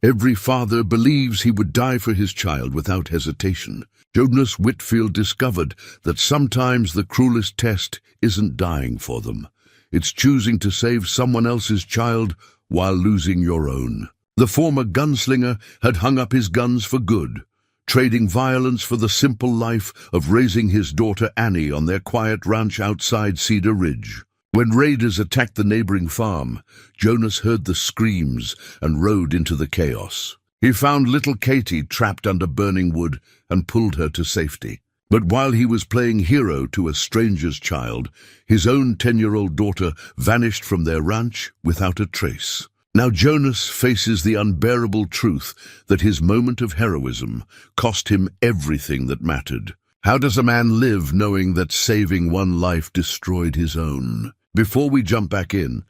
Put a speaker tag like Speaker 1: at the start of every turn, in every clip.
Speaker 1: Every father believes he would die for his child without hesitation. Jonas Whitfield discovered that sometimes the cruelest test isn't dying for them. It's choosing to save someone else's child while losing your own. The former gunslinger had hung up his guns for good, trading violence for the simple life of raising his daughter Annie on their quiet ranch outside Cedar Ridge. When raiders attacked the neighboring farm, Jonas heard the screams and rode into the chaos. He found little Katie trapped under burning wood and pulled her to safety. But while he was playing hero to a stranger's child, his own 10-year-old daughter vanished from their ranch without a trace. Now Jonas faces the unbearable truth that his moment of heroism cost him everything that mattered. How does a man live knowing that saving one life destroyed his own? Before we jump back in,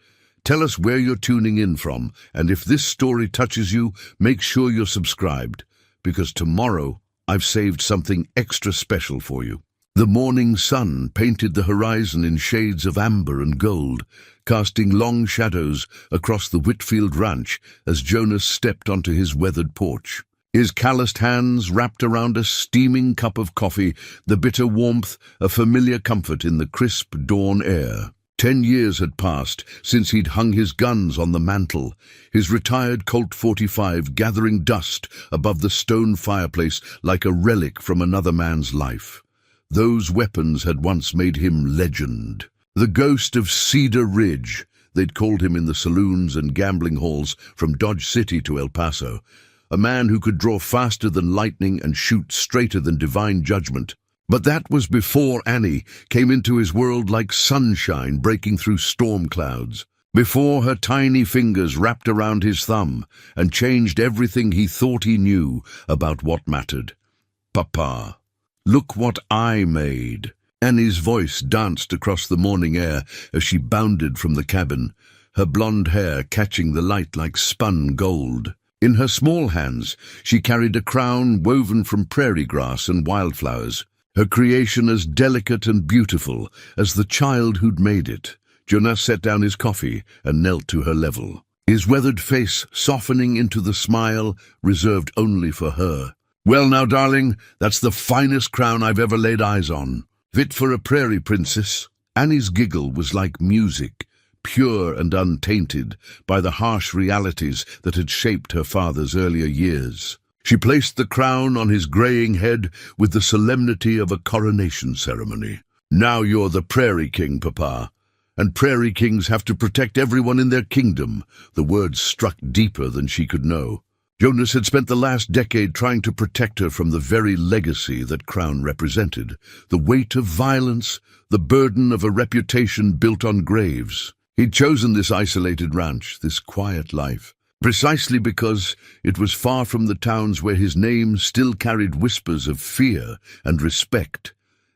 Speaker 1: tell us where you're tuning in from, and if this story touches you, make sure you're subscribed, because tomorrow I've saved something extra special for you. The morning sun painted the horizon in shades of amber and gold, casting long shadows across the Whitfield ranch as Jonas stepped onto his weathered porch. His calloused hands wrapped around a steaming cup of coffee, the bitter warmth a familiar comfort in the crisp dawn air. 10 years had passed since he'd hung his guns on the mantel, his retired Colt 45 gathering dust above the stone fireplace like a relic from another man's life. Those weapons had once made him legend. The ghost of Cedar Ridge, they'd called him in the saloons and gambling halls from Dodge City to El Paso. A man who could draw faster than lightning and shoot straighter than divine judgment. But that was before Annie came into his world like sunshine breaking through storm clouds. Before her tiny fingers wrapped around his thumb and changed everything he thought he knew about what mattered. "Papa, look what I made." Annie's voice danced across the morning air as she bounded from the cabin, her blonde hair catching the light like spun gold. In her small hands, she carried a crown woven from prairie grass and wildflowers, her creation as delicate and beautiful as the child who'd made it. Jonas set down his coffee and knelt to her level, his weathered face softening into the smile reserved only for her. "Well now, darling, that's the finest crown I've ever laid eyes on. Fit for a prairie princess." Annie's giggle was like music, pure and untainted by the harsh realities that had shaped her father's earlier years. She placed the crown on his graying head with the solemnity of a coronation ceremony. "Now you're the Prairie King, Papa, and Prairie Kings have to protect everyone in their kingdom." The words struck deeper than she could know. Jonas had spent the last decade trying to protect her from the very legacy that crown represented, the weight of violence, the burden of a reputation built on graves. He'd chosen this isolated ranch, this quiet life, precisely because it was far from the towns where his name still carried whispers of fear and respect.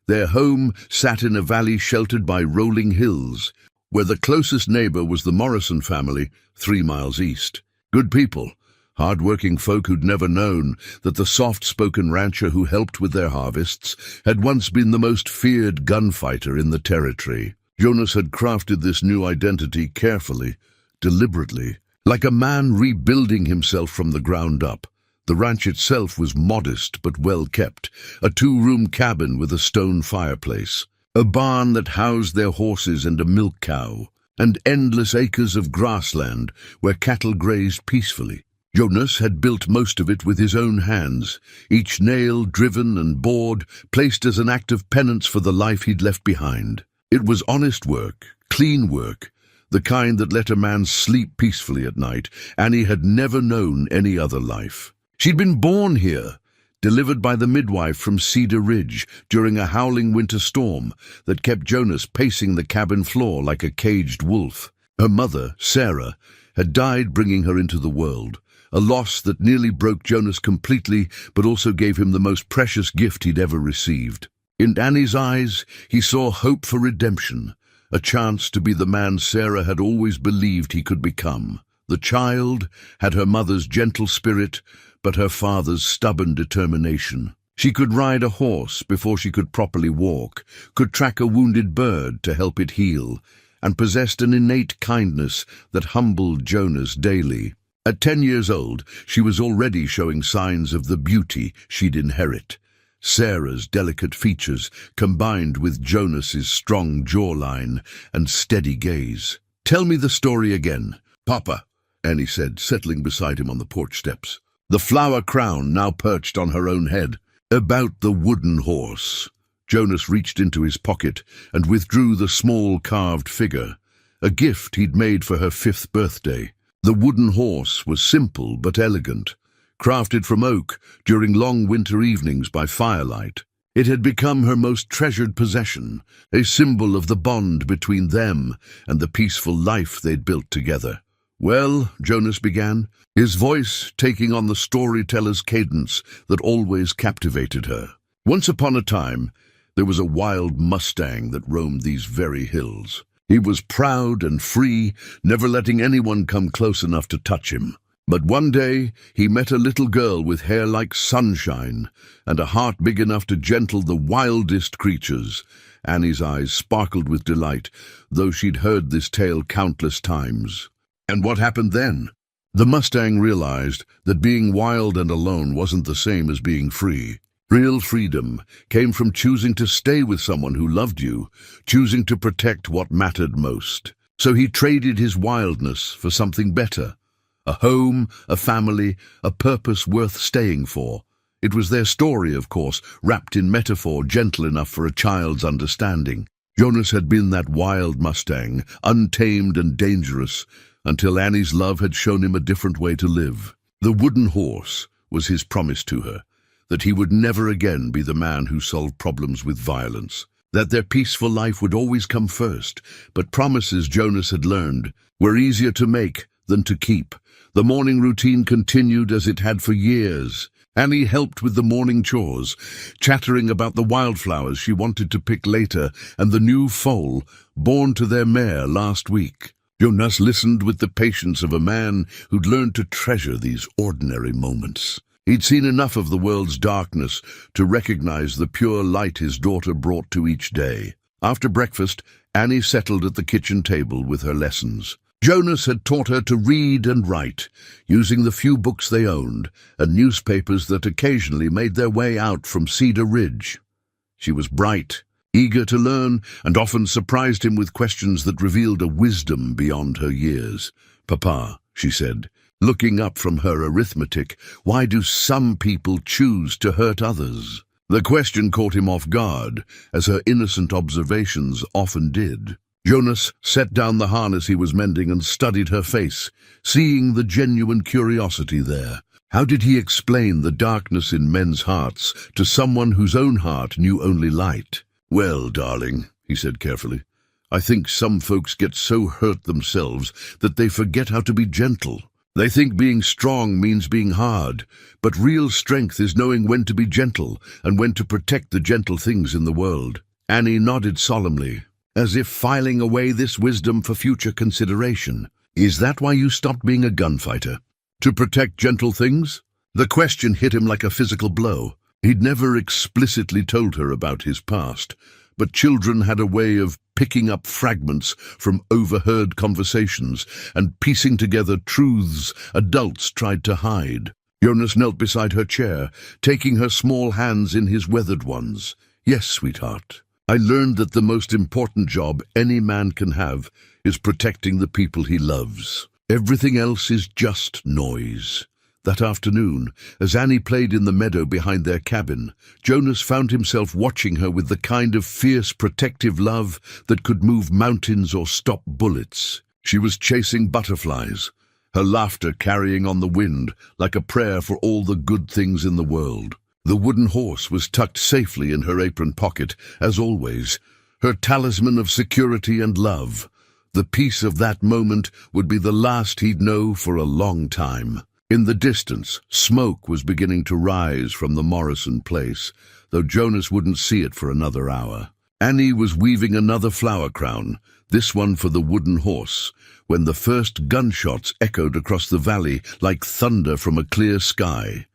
Speaker 1: Their home sat in a valley sheltered by rolling hills, where the closest neighbor was the Morrison family, 3 miles east. Good people, hard-working folk who'd never known that the soft-spoken rancher who helped with their harvests had once been the most feared gunfighter in the territory. Jonas had crafted this new identity carefully, deliberately, like a man rebuilding himself from the ground up. The ranch itself was modest but well kept, a 2-room cabin with a stone fireplace, a barn that housed their horses and a milk cow, and endless acres of grassland where cattle grazed peacefully. Jonas had built most of it with his own hands, each nail driven and bored, placed as an act of penance for the life he'd left behind. It was honest work, clean work, the kind that let a man sleep peacefully at night. Annie had never known any other life. She'd been born here, delivered by the midwife from Cedar Ridge during a howling winter storm that kept Jonas pacing the cabin floor like a caged wolf. Her mother, Sarah, had died bringing her into the world, a loss that nearly broke Jonas completely but also gave him the most precious gift he'd ever received. In Annie's eyes, he saw hope for redemption, a chance to be the man Sarah had always believed he could become. The child had her mother's gentle spirit, but her father's stubborn determination. She could ride a horse before she could properly walk, could track a wounded bird to help it heal, and possessed an innate kindness that humbled Jonas daily. At 10 years old, she was already showing signs of the beauty she'd inherit. Sarah's delicate features combined with Jonas's strong jawline and steady gaze. "Tell me the story again, Papa," Annie said, settling beside him on the porch steps, the flower crown now perched on her own head. "About the wooden horse." Jonas reached into his pocket and withdrew the small carved figure, a gift he'd made for her 5th birthday. The wooden horse was simple but elegant, crafted from oak during long winter evenings by firelight. It had become her most treasured possession, a symbol of the bond between them and the peaceful life they'd built together. "Well," Jonas began, his voice taking on the storyteller's cadence that always captivated her. "Once upon a time, there was a wild Mustang that roamed these very hills. He was proud and free, never letting anyone come close enough to touch him. But one day, he met a little girl with hair like sunshine and a heart big enough to gentle the wildest creatures." Annie's eyes sparkled with delight, though she'd heard this tale countless times. "And what happened then?" The Mustang realized that being wild and alone wasn't the same as being free. Real freedom came from choosing to stay with someone who loved you, choosing to protect what mattered most. So he traded his wildness for something better. A home, a family, a purpose worth staying for. It was their story, of course, wrapped in metaphor gentle enough for a child's understanding. Jonas had been that wild Mustang, untamed and dangerous, until Annie's love had shown him a different way to live. The wooden horse was his promise to her, that he would never again be the man who solved problems with violence, that their peaceful life would always come first. But promises, Jonas had learned, were easier to make than to keep. The morning routine continued as it had for years. Annie helped with the morning chores, chattering about the wildflowers she wanted to pick later and the new foal born to their mare last week. Jonas listened with the patience of a man who'd learned to treasure these ordinary moments. He'd seen enough of the world's darkness to recognize the pure light his daughter brought to each day. After breakfast, Annie settled at the kitchen table with her lessons. Jonas had taught her to read and write, using the few books they owned and newspapers that occasionally made their way out from Cedar Ridge. She was bright, eager to learn, and often surprised him with questions that revealed a wisdom beyond her years. "Papa," she said, looking up from her arithmetic, "why do some people choose to hurt others?" The question caught him off guard, as her innocent observations often did. Jonas set down the harness he was mending and studied her face, seeing the genuine curiosity there. How did he explain the darkness in men's hearts to someone whose own heart knew only light? "Well, darling," he said carefully, "I think some folks get so hurt themselves that they forget how to be gentle. They think being strong means being hard, but real strength is knowing when to be gentle and when to protect the gentle things in the world." Annie nodded solemnly, as if filing away this wisdom for future consideration. "Is that why you stopped being a gunfighter? To protect gentle things?" The question hit him like a physical blow. He'd never explicitly told her about his past, but children had a way of picking up fragments from overheard conversations and piecing together truths adults tried to hide. Jonas knelt beside her chair, taking her small hands in his weathered ones. "Yes, sweetheart. I learned that the most important job any man can have is protecting the people he loves. Everything else is just noise." That afternoon, as Annie played in the meadow behind their cabin, Jonas found himself watching her with the kind of fierce, protective love that could move mountains or stop bullets. She was chasing butterflies, her laughter carrying on the wind like a prayer for all the good things in the world. The wooden horse was tucked safely in her apron pocket, as always, her talisman of security and love. The peace of that moment would be the last he'd know for a long time. In the distance, smoke was beginning to rise from the Morrison place, though Jonas wouldn't see it for another hour. Annie was weaving another flower crown, this one for the wooden horse, when the first gunshots echoed across the valley like thunder from a clear sky.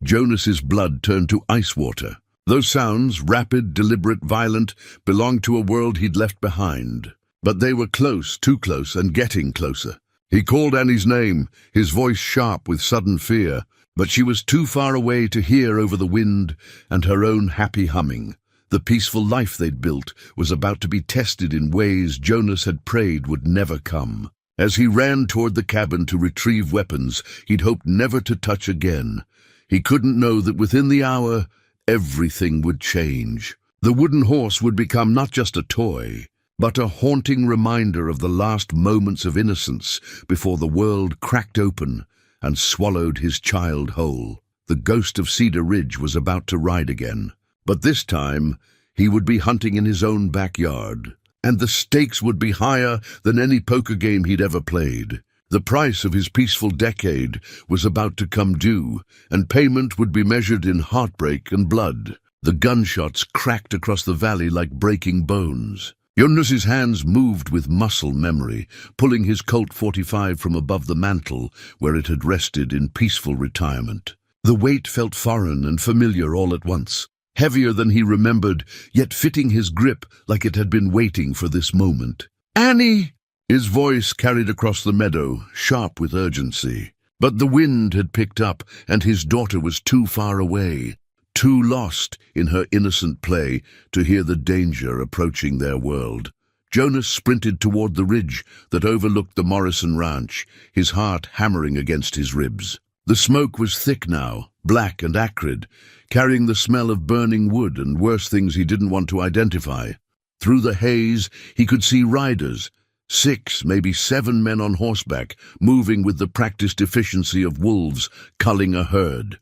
Speaker 1: Jonas's blood turned to ice water. Those sounds, rapid, deliberate, violent, belonged to a world he'd left behind. But they were close, too close, and getting closer. He called Annie's name, his voice sharp with sudden fear, but she was too far away to hear over the wind and her own happy humming. The peaceful life they'd built was about to be tested in ways Jonas had prayed would never come. As he ran toward the cabin to retrieve weapons he'd hoped never to touch again, he couldn't know that within the hour, everything would change. The wooden horse would become not just a toy, but a haunting reminder of the last moments of innocence before the world cracked open and swallowed his child whole. The ghost of Cedar Ridge was about to ride again, but this time he would be hunting in his own backyard, and the stakes would be higher than any poker game he'd ever played. The price of his peaceful decade was about to come due, and payment would be measured in heartbreak and blood. The gunshots cracked across the valley like breaking bones. Jonas's hands moved with muscle memory, pulling his Colt 45 from above the mantel where it had rested in peaceful retirement. The weight felt foreign and familiar all at once, heavier than he remembered, yet fitting his grip like it had been waiting for this moment. "Annie!" His voice carried across the meadow, sharp with urgency. But the wind had picked up, and his daughter was too far away, too lost in her innocent play to hear the danger approaching their world. Jonas sprinted toward the ridge that overlooked the Morrison ranch, his heart hammering against his ribs. The smoke was thick now, black and acrid, carrying the smell of burning wood and worse things he didn't want to identify. Through the haze, he could see riders, 6, maybe 7 men on horseback, moving with the practiced efficiency of wolves culling a herd.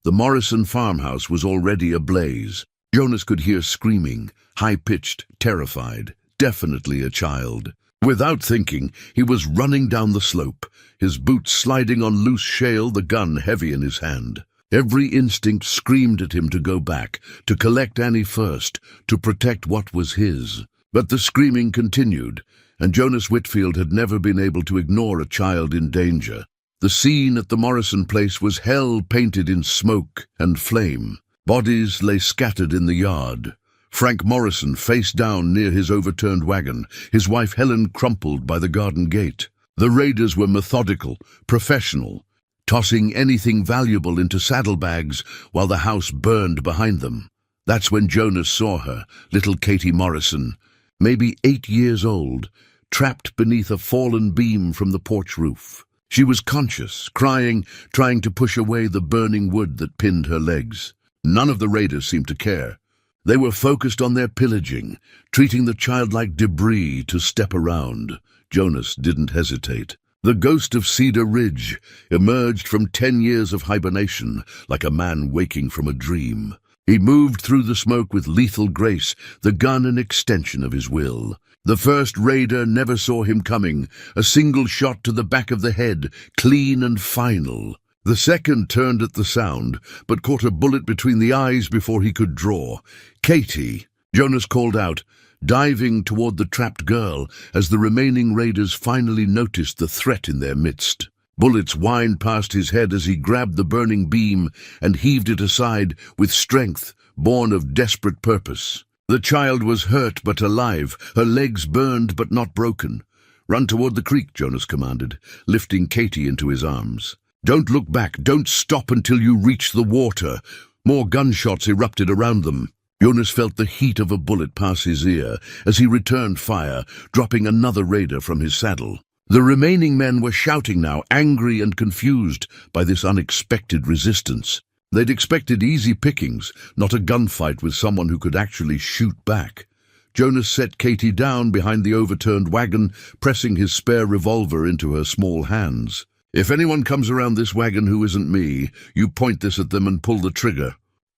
Speaker 1: The Morrison farmhouse was already ablaze. Jonas could hear screaming, high-pitched, terrified, definitely a child. Without thinking, he was running down the slope, his boots sliding on loose shale, the gun heavy in his hand. Every instinct screamed at him to go back, to collect Annie first, to protect what was his. But the screaming continued, and Jonas Whitfield had never been able to ignore a child in danger. The scene at the Morrison place was hell painted in smoke and flame. Bodies lay scattered in the yard. Frank Morrison face down near his overturned wagon, his wife Helen crumpled by the garden gate. The raiders were methodical, professional, tossing anything valuable into saddlebags while the house burned behind them. That's when Jonas saw her, little Katie Morrison, maybe 8 years old, trapped beneath a fallen beam from the porch roof. She was conscious, crying, trying to push away the burning wood that pinned her legs. None of the raiders seemed to care. They were focused on their pillaging, treating the child like debris to step around. Jonas didn't hesitate. The ghost of Cedar Ridge emerged from 10 years of hibernation, like a man waking from a dream. He moved through the smoke with lethal grace, the gun an extension of his will. The first raider never saw him coming, a single shot to the back of the head, clean and final. The second turned at the sound, but caught a bullet between the eyes before he could draw. "Katie!" Jonas called out, diving toward the trapped girl as the remaining raiders finally noticed the threat in their midst. Bullets whined past his head as he grabbed the burning beam and heaved it aside with strength born of desperate purpose. The child was hurt but alive, her legs burned but not broken. "Run toward the creek," Jonas commanded, lifting Katie into his arms. "Don't look back, don't stop until you reach the water." More gunshots erupted around them. Jonas felt the heat of a bullet pass his ear as he returned fire, dropping another raider from his saddle. The remaining men were shouting now, angry and confused by this unexpected resistance. They'd expected easy pickings, not a gunfight with someone who could actually shoot back. Jonas set Katie down behind the overturned wagon, pressing his spare revolver into her small hands. "If anyone comes around this wagon who isn't me, you point this at them and pull the trigger.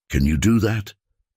Speaker 1: Can you do that?"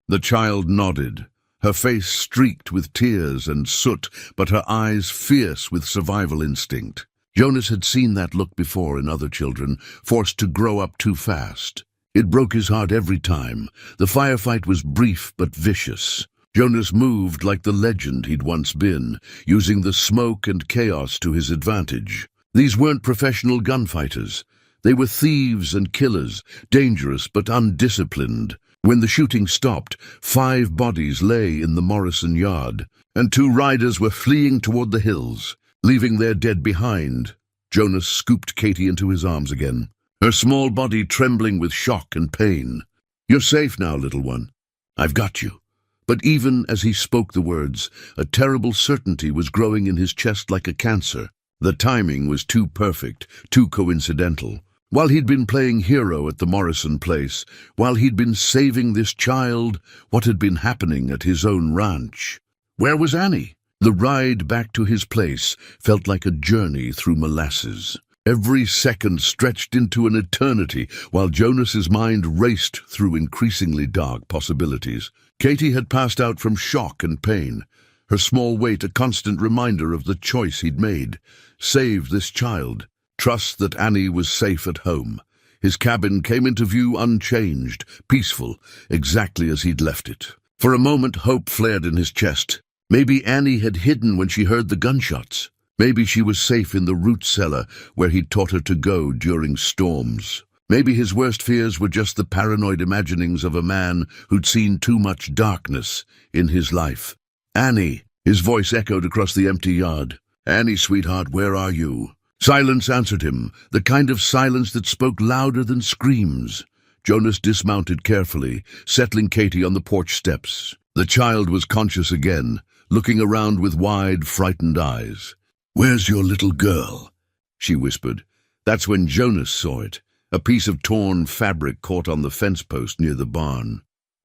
Speaker 1: The child nodded, her face streaked with tears and soot, but her eyes fierce with survival instinct. Jonas had seen that look before in other children, forced to grow up too fast. It broke his heart every time. The firefight was brief but vicious. Jonas moved like the legend he'd once been, using the smoke and chaos to his advantage. These weren't professional gunfighters. They were thieves and killers, dangerous but undisciplined. When the shooting stopped, 5 bodies lay in the Morrison yard, and 2 riders were fleeing toward the hills, leaving their dead behind. Jonas scooped Katie into his arms again, her small body trembling with shock and pain. "You're safe now, little one. I've got you." But even as he spoke the words, a terrible certainty was growing in his chest like a cancer. The timing was too perfect, too coincidental. While he'd been playing hero at the Morrison place, while he'd been saving this child, what had been happening at his own ranch? Where was Annie? The ride back to his place felt like a journey through molasses. Every second stretched into an eternity, while Jonas's mind raced through increasingly dark possibilities. Katie had passed out from shock and pain, her small weight a constant reminder of the choice he'd made. Save this child. Trust that Annie was safe at home. His cabin came into view unchanged, peaceful, exactly as he'd left it. For a moment, hope flared in his chest. Maybe Annie had hidden when she heard the gunshots. Maybe she was safe in the root cellar where he'd taught her to go during storms. Maybe his worst fears were just the paranoid imaginings of a man who'd seen too much darkness in his life. "Annie," his voice echoed across the empty yard. "Annie, sweetheart, where are you?" Silence answered him, the kind of silence that spoke louder than screams. Jonas dismounted carefully, settling Katie on the porch steps. The child was conscious again, looking around with wide, frightened eyes. "Where's your little girl?" she whispered. That's when Jonas saw it, a piece of torn fabric caught on the fence post near the barn.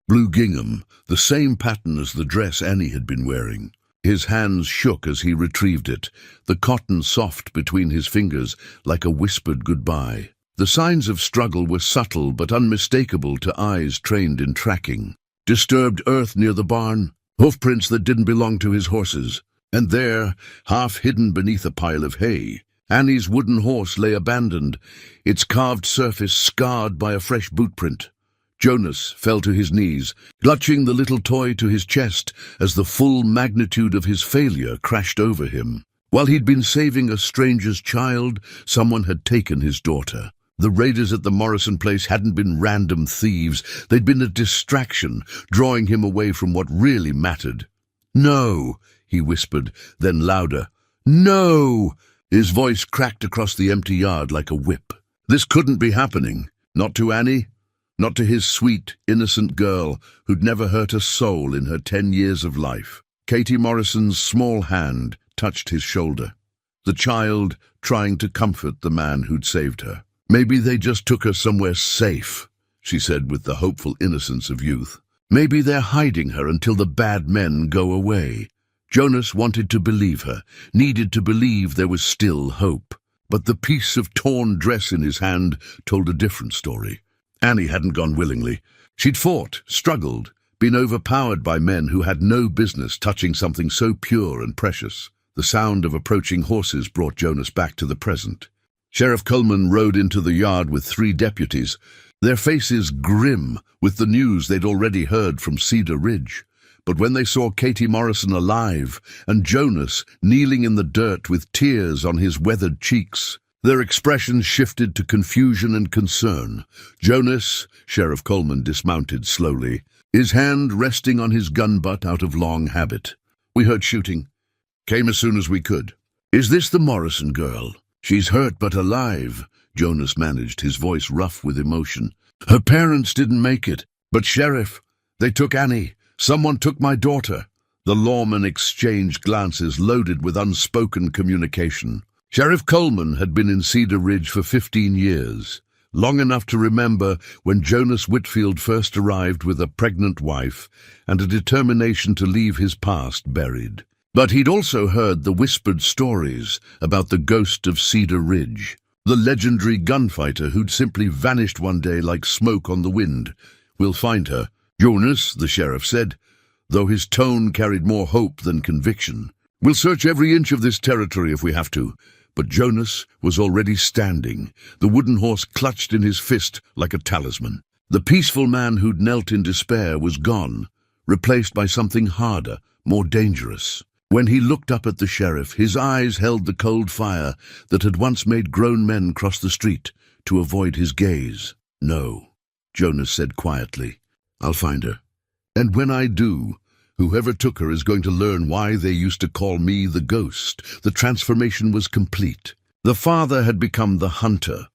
Speaker 1: Blue gingham, the same pattern as the dress Annie had been wearing. His hands shook as he retrieved it, the cotton soft between his fingers like a whispered goodbye. The signs of struggle were subtle but unmistakable to eyes trained in tracking. Disturbed earth near the barn, hoofprints that didn't belong to his horses. And there, half hidden beneath a pile of hay, Annie's wooden horse lay abandoned, its carved surface scarred by a fresh bootprint. Jonas fell to his knees, clutching the little toy to his chest as the full magnitude of his failure crashed over him. While he'd been saving a stranger's child, someone had taken his daughter. The raiders at the Morrison place hadn't been random thieves. They'd been a distraction, drawing him away from what really mattered. "No," he whispered, then louder. "No!" His voice cracked across the empty yard like a whip. This couldn't be happening. Not to Annie. Not to his sweet, innocent girl who'd never hurt a soul in her 10 years of life. Katie Morrison's small hand touched his shoulder. The child trying to comfort the man who'd saved her. "Maybe they just took her somewhere safe," she said with the hopeful innocence of youth. "Maybe they're hiding her until the bad men go away." Jonas wanted to believe her, needed to believe there was still hope. But the piece of torn dress in his hand told a different story. Annie hadn't gone willingly. She'd fought, struggled, been overpowered by men who had no business touching something so pure and precious. The sound of approaching horses brought Jonas back to the present. Sheriff Coleman rode into the yard with 3 deputies, their faces grim with the news they'd already heard from Cedar Ridge. But when they saw Katie Morrison alive and Jonas kneeling in the dirt with tears on his weathered cheeks, their expressions shifted to confusion and concern. "Jonas," Sheriff Coleman dismounted slowly, his hand resting on his gun butt out of long habit. "We heard shooting. Came as soon as we could. Is this the Morrison girl?" "She's hurt but alive," Jonas managed, his voice rough with emotion. "Her parents didn't make it. But Sheriff, they took Annie. Someone took my daughter." The lawmen exchanged glances loaded with unspoken communication. Sheriff Coleman had been in Cedar Ridge for 15 years, long enough to remember when Jonas Whitfield first arrived with a pregnant wife and a determination to leave his past buried. But he'd also heard the whispered stories about the ghost of Cedar Ridge, the legendary gunfighter who'd simply vanished one day like smoke on the wind. "We'll find her, Jonas," the sheriff said, though his tone carried more hope than conviction. "We'll search every inch of this territory if we have to." But Jonas was already standing, the wooden horse clutched in his fist like a talisman. The peaceful man who'd knelt in despair was gone, replaced by something harder, more dangerous. When he looked up at the sheriff, his eyes held the cold fire that had once made grown men cross the street to avoid his gaze. "No," Jonas said quietly. "I'll find her. And when I do, whoever took her is going to learn why they used to call me the ghost." The transformation was complete. The father had become the hunter,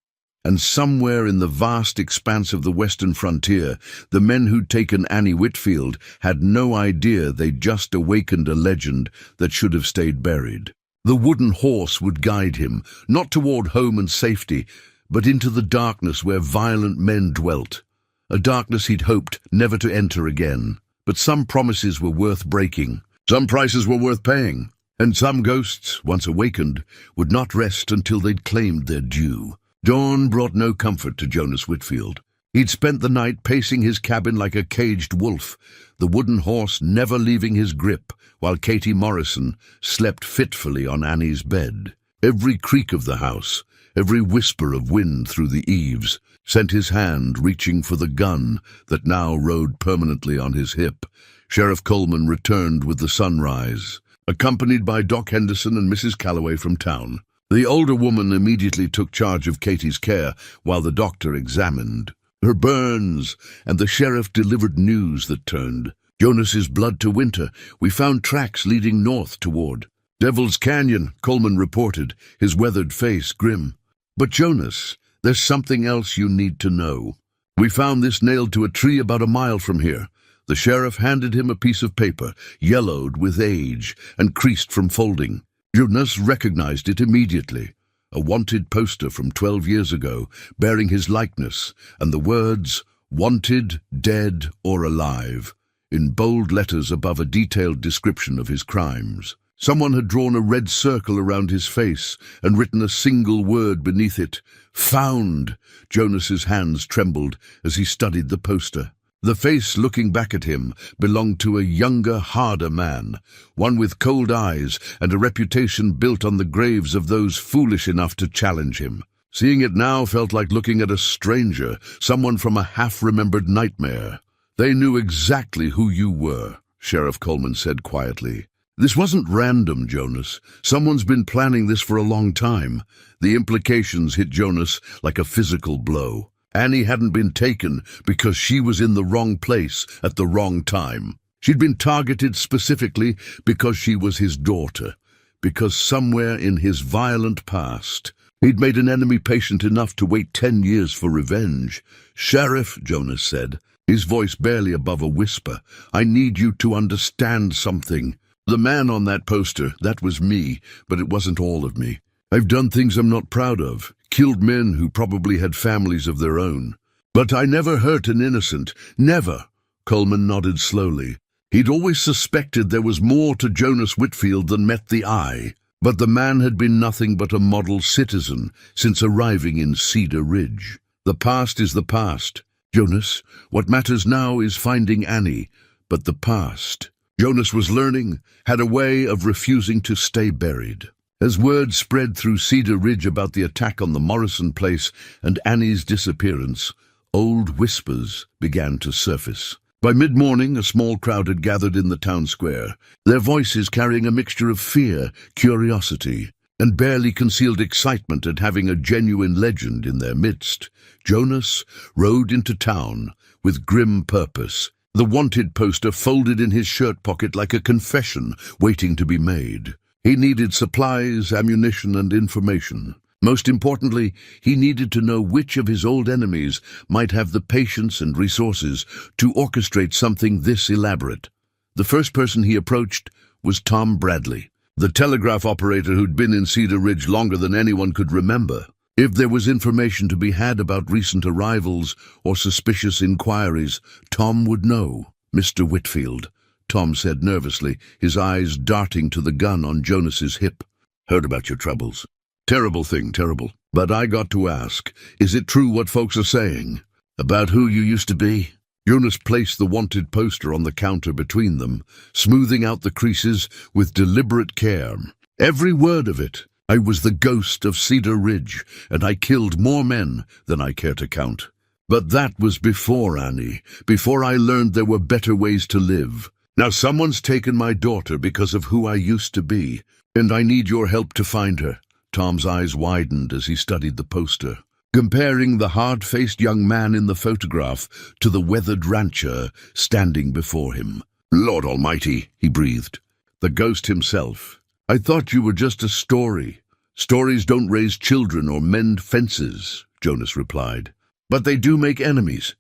Speaker 1: and somewhere in the vast expanse of the western frontier, the men who'd taken Annie Whitfield had no idea they'd just awakened a legend that should have stayed buried. The wooden horse would guide him, not toward home and safety, but into the darkness where violent men dwelt, a darkness he'd hoped never to enter again. But some promises were worth breaking, some prices were worth paying, and some ghosts, once awakened, would not rest until they'd claimed their due. Dawn brought no comfort to Jonas Whitfield. He'd spent the night pacing his cabin like a caged wolf, the wooden horse never leaving his grip, while Katie Morrison slept fitfully on Annie's bed. Every creak of the house, every whisper of wind through the eaves, sent his hand reaching for the gun that now rode permanently on his hip. Sheriff Coleman returned with the sunrise, accompanied by Doc Henderson and Mrs. Calloway from town. The older woman immediately took charge of Katie's care while the doctor examined her burns, and the sheriff delivered news that turned Jonas's blood to winter. We found tracks leading north toward Devil's Canyon, Coleman reported, his weathered face grim. But Jonas, there's something else you need to know. We found this nailed to a tree about a mile from here. The sheriff handed him a piece of paper, yellowed with age and creased from folding. Jonas recognized it immediately. A wanted poster from 12 years ago, bearing his likeness, and the words, "Wanted, dead, or alive," in bold letters above a detailed description of his crimes. Someone had drawn a red circle around his face and written a single word beneath it, "Found." Jonas's hands trembled as he studied the poster. The face looking back at him belonged to a younger, harder man, one with cold eyes and a reputation built on the graves of those foolish enough to challenge him. Seeing it now felt like looking at a stranger, someone from a half-remembered nightmare. "They knew exactly who you were," Sheriff Coleman said quietly. "This wasn't random, Jonas. Someone's been planning this for a long time." The implications hit Jonas like a physical blow. Annie hadn't been taken because she was in the wrong place at the wrong time. She'd been targeted specifically because she was his daughter, because somewhere in his violent past, he'd made an enemy patient enough to wait 10 years for revenge. "Sheriff," Jonas said, his voice barely above a whisper, "I need you to understand something. The man on that poster, that was me, but it wasn't all of me. I've done things I'm not proud of, killed men who probably had families of their own. But I never hurt an innocent, never." Coleman nodded slowly. He'd always suspected there was more to Jonas Whitfield than met the eye, but the man had been nothing but a model citizen since arriving in Cedar Ridge. The past is the past. Jonas, what matters now is finding Annie, but the past, Jonas was learning, had a way of refusing to stay buried. As word spread through Cedar Ridge about the attack on the Morrison place and Annie's disappearance, old whispers began to surface. By mid-morning, a small crowd had gathered in the town square, their voices carrying a mixture of fear, curiosity, and barely concealed excitement at having a genuine legend in their midst. Jonas rode into town with grim purpose, the wanted poster folded in his shirt pocket like a confession waiting to be made. He needed supplies, ammunition, and information. Most importantly, he needed to know which of his old enemies might have the patience and resources to orchestrate something this elaborate. The first person he approached was Tom Bradley, the telegraph operator who'd been in Cedar Ridge longer than anyone could remember. If there was information to be had about recent arrivals or suspicious inquiries, Tom would know. "Mr. Whitfield," Tom said nervously, his eyes darting to the gun on Jonas's hip. "Heard about your troubles. Terrible thing, terrible. But I got to ask, is it true what folks are saying? About who you used to be?" Jonas placed the wanted poster on the counter between them, smoothing out the creases with deliberate care. "Every word of it. I was the ghost of Cedar Ridge, and I killed more men than I care to count. But that was before Annie, before I learned there were better ways to live. Now someone's taken my daughter because of who I used to be, and I need your help to find her." Tom's eyes widened as he studied the poster, comparing the hard-faced young man in the photograph to the weathered rancher standing before him. "Lord Almighty," he breathed. "The ghost himself. I thought you were just a story. Stories don't raise children or mend fences, Jonas replied. But they do make enemies.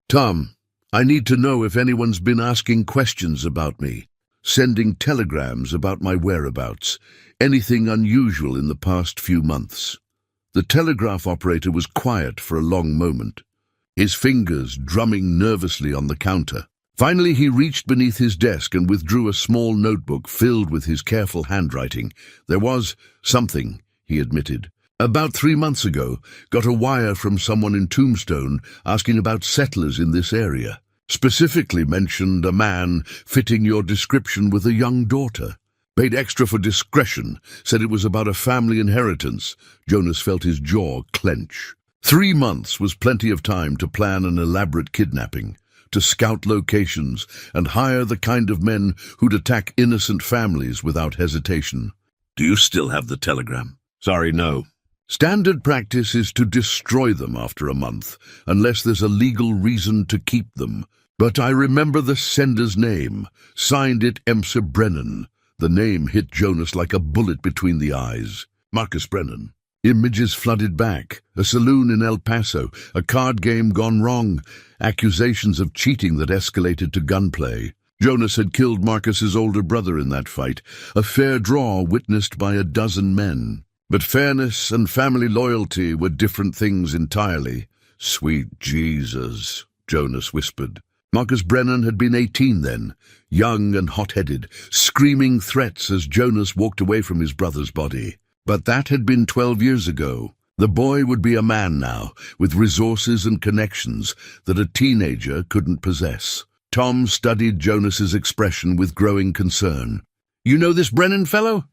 Speaker 1: Tom, I need to know if anyone's been asking questions about me, sending telegrams about my whereabouts, anything unusual in the past few months. The telegraph operator was quiet for a long moment, his fingers drumming nervously on the counter. Finally, he reached beneath his desk and withdrew a small notebook filled with his careful handwriting. There was something, he admitted. About 3 months ago, got a wire from someone in Tombstone asking about settlers in this area. Specifically mentioned a man fitting your description with a young daughter. Paid extra for discretion, said it was about a family inheritance. Jonas felt his jaw clench. 3 months was plenty of time to plan an elaborate kidnapping, to scout locations and hire the kind of men who'd attack innocent families without hesitation. Do you still have the telegram? Sorry, no. Standard practice is to destroy them after a month, unless there's a legal reason to keep them. But I remember the sender's name, signed it Emser Brennan. The name hit Jonas like a bullet between the eyes. Marcus Brennan. Images flooded back. A saloon in El Paso, a card game gone wrong, accusations of cheating that escalated to gunplay. Jonas had killed Marcus's older brother in that fight, a fair draw witnessed by a dozen men. But fairness and family loyalty were different things entirely. Sweet Jesus, Jonas whispered. Marcus Brennan had been 18 then, young and hot-headed, screaming threats as Jonas walked away from his brother's body. But that had been 12 years ago. The boy would be a man now, with resources and connections that a teenager couldn't possess. Tom studied Jonas's expression with growing concern. You know this Brennan fellow?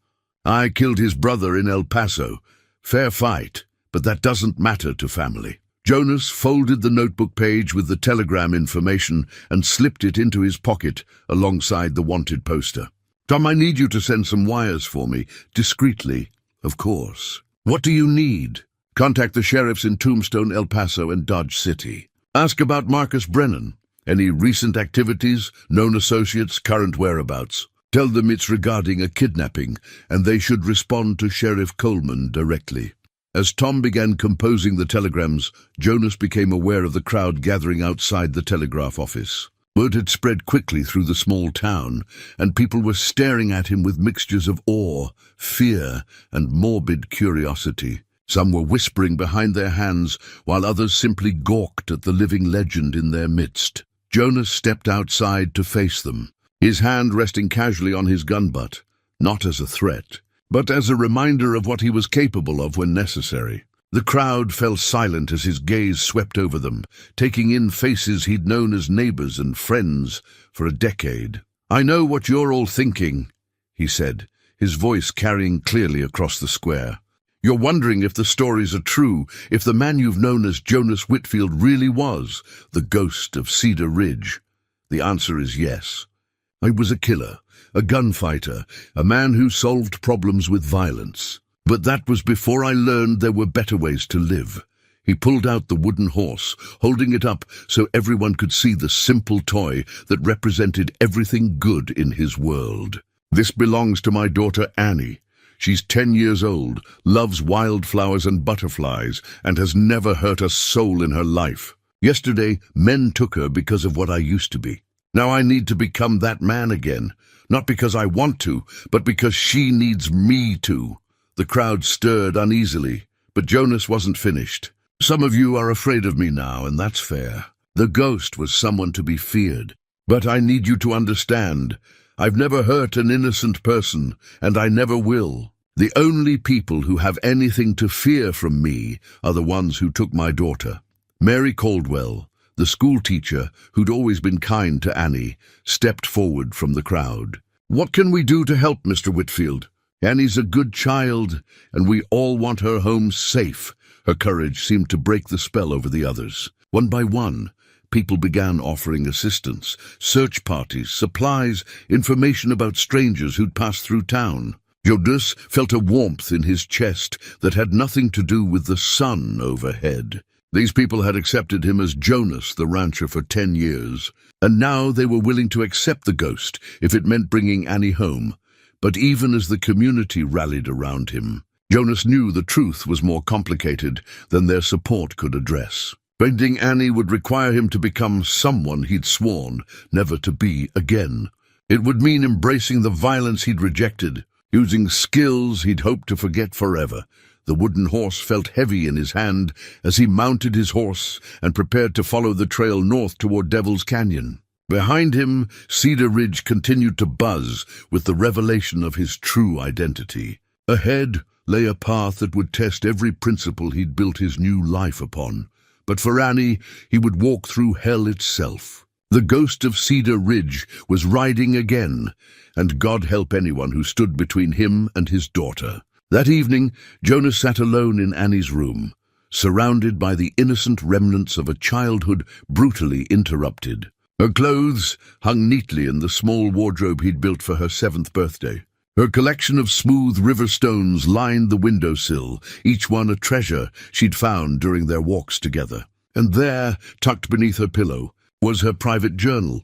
Speaker 1: I killed his brother in El Paso. Fair fight, but that doesn't matter to family. Jonas folded the notebook page with the telegram information and slipped it into his pocket alongside the wanted poster. Tom, I need you to send some wires for me, discreetly, of course. What do you need? Contact the sheriffs in Tombstone, El Paso, and Dodge City. Ask about Marcus Brennan. Any recent activities, known associates, current whereabouts. Tell them it's regarding a kidnapping, and they should respond to Sheriff Coleman directly. As Tom began composing the telegrams, Jonas became aware of the crowd gathering outside the telegraph office. Word had spread quickly through the small town, and people were staring at him with mixtures of awe, fear, and morbid curiosity. Some were whispering behind their hands, while others simply gawked at the living legend in their midst. Jonas stepped outside to face them, his hand resting casually on his gun butt, not as a threat, but as a reminder of what he was capable of when necessary. The crowd fell silent as his gaze swept over them, taking in faces he'd known as neighbors and friends for a decade. I know what you're all thinking, he said, his voice carrying clearly across the square. You're wondering if the stories are true, if the man you've known as Jonas Whitfield really was the ghost of Cedar Ridge. The answer is yes. I was a killer, a gunfighter, a man who solved problems with violence. But that was before I learned there were better ways to live. He pulled out the wooden horse, holding it up so everyone could see the simple toy that represented everything good in his world. This belongs to my daughter Annie. She's 10 years old, loves wildflowers and butterflies, and has never hurt a soul in her life. Yesterday, men took her because of what I used to be. Now I need to become that man again, not because I want to, but because she needs me to. The crowd stirred uneasily, but Jonas wasn't finished. Some of you are afraid of me now, and that's fair. The ghost was someone to be feared. But I need you to understand, I've never hurt an innocent person, and I never will. The only people who have anything to fear from me are the ones who took my daughter. Mary Caldwell, the school teacher who'd always been kind to Annie, stepped forward from the crowd. What can we do to help, Mr. Whitfield? Annie's a good child, and we all want her home safe. Her courage seemed to break the spell over the others. One by one, people began offering assistance, search parties, supplies, information about strangers who'd passed through town. Jonas felt a warmth in his chest that had nothing to do with the sun overhead. These people had accepted him as Jonas, the rancher, for 10 years, and now they were willing to accept the ghost if it meant bringing Annie home. But even as the community rallied around him, Jonas knew the truth was more complicated than their support could address. Finding Annie would require him to become someone he'd sworn never to be again. It would mean embracing the violence he'd rejected, using skills he'd hoped to forget forever. The wooden horse felt heavy in his hand as he mounted his horse and prepared to follow the trail north toward Devil's Canyon. Behind him, Cedar Ridge continued to buzz with the revelation of his true identity. Ahead lay a path that would test every principle he'd built his new life upon. But for Annie, he would walk through hell itself. The ghost of Cedar Ridge was riding again, and God help anyone who stood between him and his daughter. That evening, Jonas sat alone in Annie's room, surrounded by the innocent remnants of a childhood brutally interrupted. Her clothes hung neatly in the small wardrobe he'd built for her 7th birthday. Her collection of smooth river stones lined the windowsill, each one a treasure she'd found during their walks together. And there, tucked beneath her pillow, was her private journal,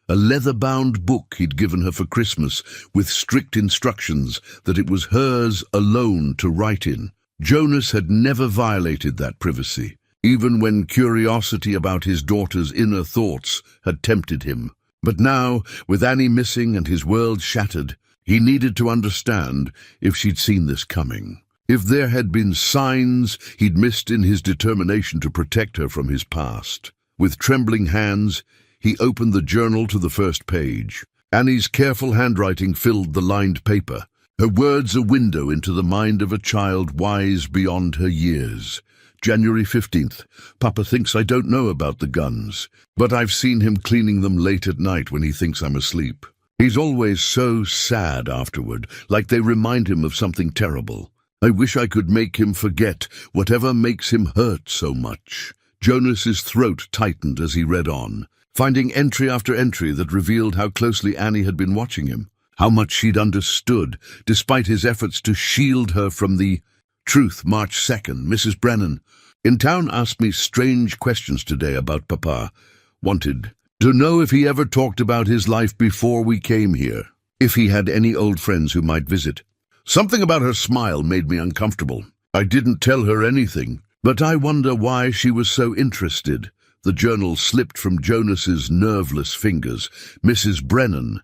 Speaker 1: a leather-bound book he'd given her for Christmas with strict instructions that it was hers alone to write in. Jonas had never violated that privacy, even when curiosity about his daughter's inner thoughts had tempted him. But now, with Annie missing and his world shattered, he needed to understand if she'd seen this coming. If there had been signs he'd missed in his determination to protect her from his past. With trembling hands, he opened the journal to the first page. Annie's careful handwriting filled the lined paper, her words a window into the mind of a child wise beyond her years. January 15th. Papa thinks I don't know about the guns, but I've seen him cleaning them late at night when he thinks I'm asleep. He's always so sad afterward, like they remind him of something terrible. I wish I could make him forget whatever makes him hurt so much. Jonas's throat tightened as he read on, finding entry after entry that revealed how closely Annie had been watching him, how much she'd understood, despite his efforts to shield her from the truth. March 2nd, Mrs. Brennan. In town asked me strange questions today about Papa. Wanted to know if he ever talked about his life before we came here, if he had any old friends who might visit. Something about her smile made me uncomfortable. I didn't tell her anything, but I wonder why she was so interested. The journal slipped from Jonas's nerveless fingers. Mrs. Brennan.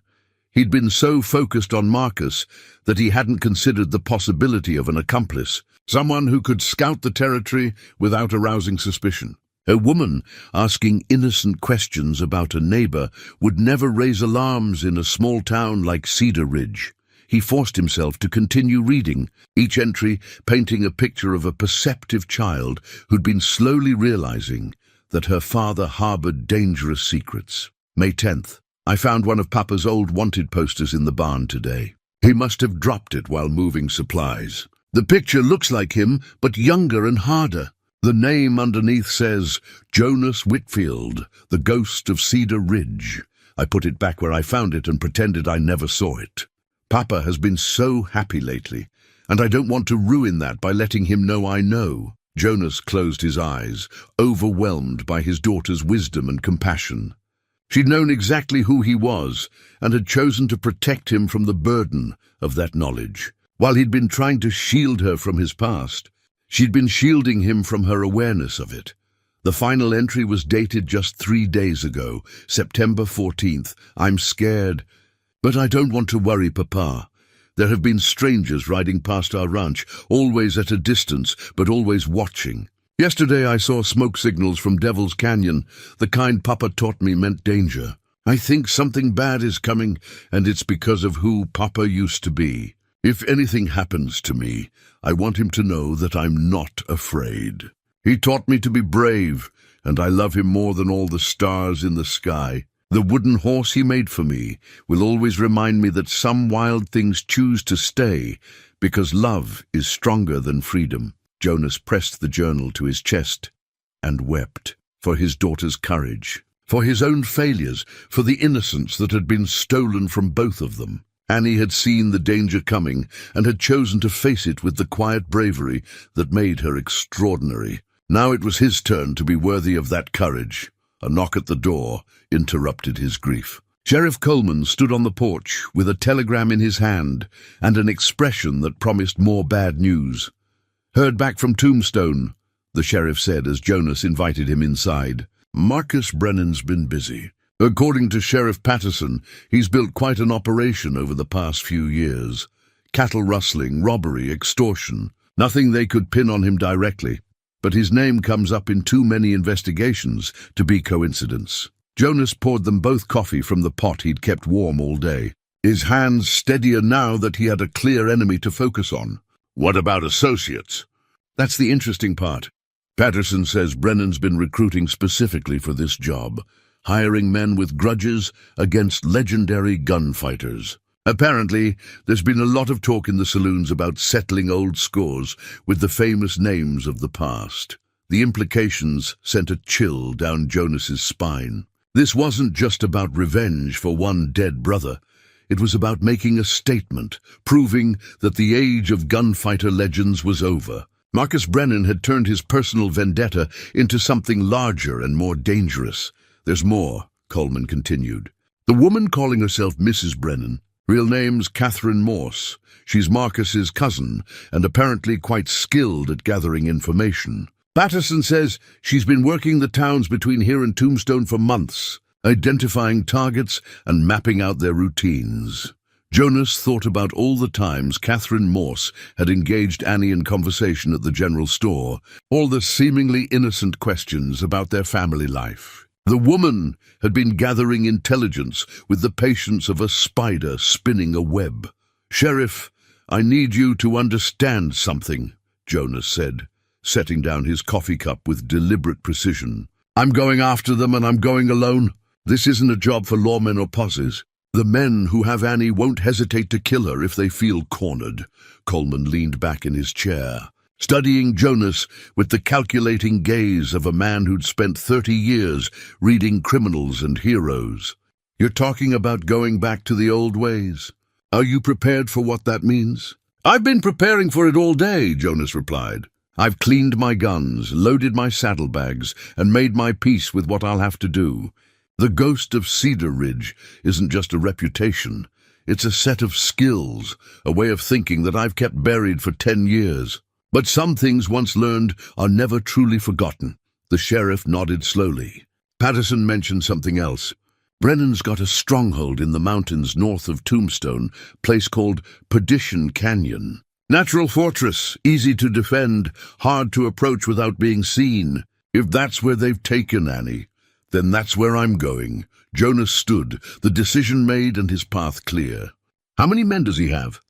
Speaker 1: He'd been so focused on Marcus that he hadn't considered the possibility of an accomplice, someone who could scout the territory without arousing suspicion. A woman asking innocent questions about a neighbor would never raise alarms in a small town like Cedar Ridge. He forced himself to continue reading, each entry painting a picture of a perceptive child who'd been slowly realizing that her father harbored dangerous secrets. May 10th. I found one of Papa's old wanted posters in the barn today. He must have dropped it while moving supplies. The picture looks like him, but younger and harder. The name underneath says, Jonas Whitfield, the ghost of Cedar Ridge. I put it back where I found it and pretended I never saw it. Papa has been so happy lately, and I don't want to ruin that by letting him know I know. Jonas closed his eyes, overwhelmed by his daughter's wisdom and compassion. She'd known exactly who he was and had chosen to protect him from the burden of that knowledge. While he'd been trying to shield her from his past, she'd been shielding him from her awareness of it. The final entry was dated just 3 days ago, September 14th. I'm scared, but I don't want to worry Papa. There have been strangers riding past our ranch, always at a distance, but always watching. Yesterday I saw smoke signals from Devil's Canyon, the kind Papa taught me meant danger. I think something bad is coming, and it's because of who Papa used to be. If anything happens to me, I want him to know that I'm not afraid. He taught me to be brave, and I love him more than all the stars in the sky. The wooden horse he made for me will always remind me that some wild things choose to stay because love is stronger than freedom. Jonas pressed the journal to his chest and wept for his daughter's courage, for his own failures, for the innocence that had been stolen from both of them. Annie had seen the danger coming and had chosen to face it with the quiet bravery that made her extraordinary. Now it was his turn to be worthy of that courage. A knock at the door interrupted his grief. Sheriff Coleman stood on the porch with a telegram in his hand and an expression that promised more bad news. "Heard back from Tombstone," the sheriff said as Jonas invited him inside. "Marcus Brennan's been busy. According to Sheriff Patterson, he's built quite an operation over the past few years. Cattle rustling, robbery, extortion. Nothing they could pin on him directly, but his name comes up in too many investigations to be coincidence." Jonas poured them both coffee from the pot he'd kept warm all day, his hands steadier now that he had a clear enemy to focus on. "What about associates?" "That's the interesting part. Patterson says Brennan's been recruiting specifically for this job, hiring men with grudges against legendary gunfighters. Apparently, there's been a lot of talk in the saloons about settling old scores with the famous names of the past." The implications sent a chill down Jonas's spine. This wasn't just about revenge for one dead brother. It was about making a statement, proving that the age of gunfighter legends was over. Marcus Brennan had turned his personal vendetta into something larger and more dangerous. "There's more," Coleman continued. "The woman calling herself Mrs. Brennan, real name's Catherine Morse. She's Marcus's cousin and apparently quite skilled at gathering information. Patterson says she's been working the towns between here and Tombstone for months, identifying targets and mapping out their routines." Jonas thought about all the times Catherine Morse had engaged Annie in conversation at the general store, all the seemingly innocent questions about their family life. The woman had been gathering intelligence with the patience of a spider spinning a web. "Sheriff, I need you to understand something," Jonas said, setting down his coffee cup with deliberate precision. "I'm going after them and I'm going alone. This isn't a job for lawmen or posses. The men who have Annie won't hesitate to kill her if they feel cornered." Coleman leaned back in his chair, studying Jonas with the calculating gaze of a man who'd spent 30 years reading criminals and heroes. "You're talking about going back to the old ways. Are you prepared for what that means?" "I've been preparing for it all day," Jonas replied. "I've cleaned my guns, loaded my saddlebags, and made my peace with what I'll have to do. The ghost of Cedar Ridge isn't just a reputation. It's a set of skills, a way of thinking that I've kept buried for 10 years. But some things once learned are never truly forgotten." The sheriff nodded slowly. Patterson mentioned something else. "Brennan's got a stronghold in the mountains north of Tombstone, place called Perdition Canyon. Natural fortress, easy to defend, hard to approach without being seen. If that's where they've taken Annie, then that's where I'm going." Jonas stood, the decision made and his path clear. "How many men does he have?"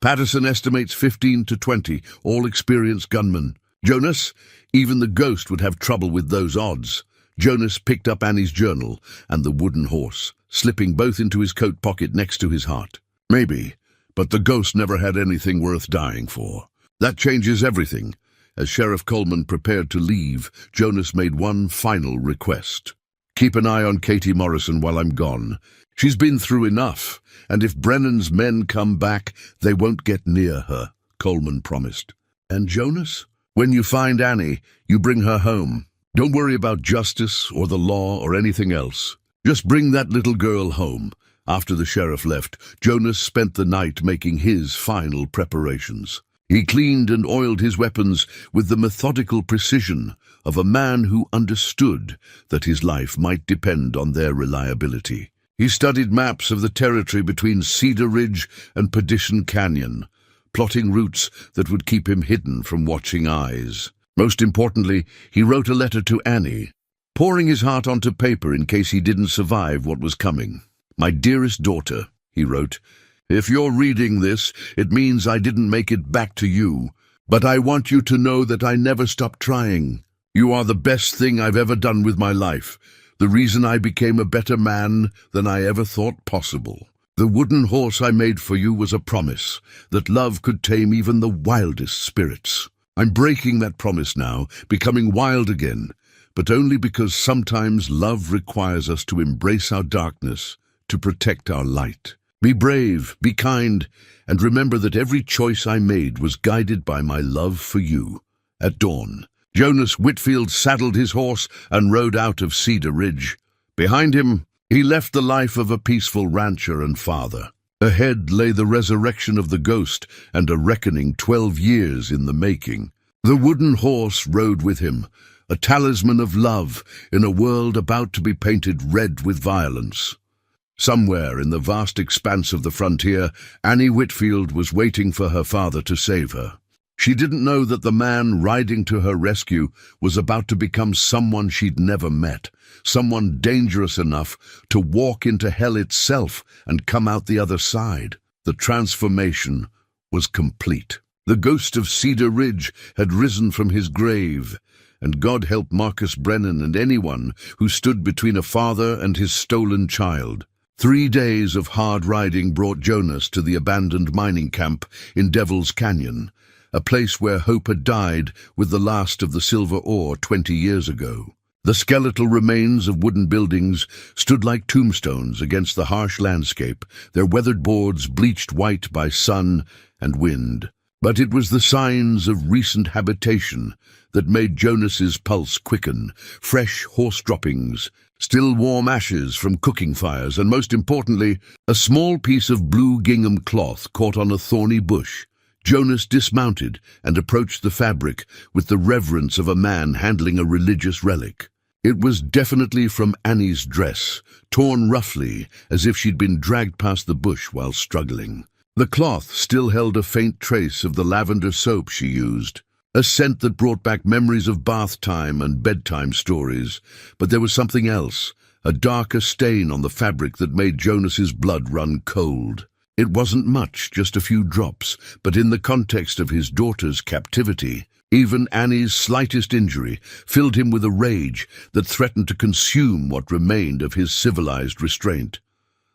Speaker 1: "Patterson estimates 15 to 20, all experienced gunmen. Jonas, even the ghost would have trouble with those odds." Jonas picked up Annie's journal and the wooden horse, slipping both into his coat pocket next to his heart. "Maybe, but the ghost never had anything worth dying for. That changes everything." As Sheriff Coleman prepared to leave, Jonas made one final request. "Keep an eye on Katie Morrison while I'm gone. She's been through enough, and if Brennan's men come back, they won't get near her," Coleman promised. "And Jonas, when you find Annie, you bring her home. Don't worry about justice or the law or anything else. Just bring that little girl home." After the sheriff left, Jonas spent the night making his final preparations. He cleaned and oiled his weapons with the methodical precision of a man who understood that his life might depend on their reliability. He studied maps of the territory between Cedar Ridge and Perdition Canyon, plotting routes that would keep him hidden from watching eyes. Most importantly, he wrote a letter to Annie, pouring his heart onto paper in case he didn't survive what was coming. "My dearest daughter," he wrote, "if you're reading this, it means I didn't make it back to you, but I want you to know that I never stopped trying. You are the best thing I've ever done with my life, the reason I became a better man than I ever thought possible. The wooden horse I made for you was a promise that love could tame even the wildest spirits. I'm breaking that promise now, becoming wild again, but only because sometimes love requires us to embrace our darkness, to protect our light. Be brave, be kind, and remember that every choice I made was guided by my love for you." At dawn, Jonas Whitfield saddled his horse and rode out of Cedar Ridge. Behind him, He left the life of a peaceful rancher and father. Ahead lay the resurrection of the ghost and a reckoning 12 years in the making. The wooden horse rode with him, a talisman of love in a world about to be painted red with violence. Somewhere in the vast expanse of the frontier, Annie Whitfield was waiting for her father to save her. She didn't know that the man riding to her rescue was about to become someone she'd never met, someone dangerous enough to walk into hell itself and come out the other side. The transformation was complete. The ghost of Cedar Ridge had risen from his grave, and God help Marcus Brennan and anyone who stood between a father and his stolen child. 3 days of hard riding brought Jonas to the abandoned mining camp in Devil's Canyon, a place where hope had died with the last of the silver ore 20 years ago. The skeletal remains of wooden buildings stood like tombstones against the harsh landscape, their weathered boards bleached white by sun and wind. But it was the signs of recent habitation that made Jonas's pulse quicken. Fresh horse droppings, still warm ashes from cooking fires, and most importantly, a small piece of blue gingham cloth caught on a thorny bush. Jonas dismounted and approached the fabric with the reverence of a man handling a religious relic. It was definitely from Annie's dress, torn roughly as if she'd been dragged past the bush while struggling. The cloth still held a faint trace of the lavender soap she used, a scent that brought back memories of bath time and bedtime stories. But there was something else, a darker stain on the fabric that made Jonas's blood run cold. It wasn't much, just a few drops, but in the context of his daughter's captivity, even Annie's slightest injury filled him with a rage that threatened to consume what remained of his civilized restraint.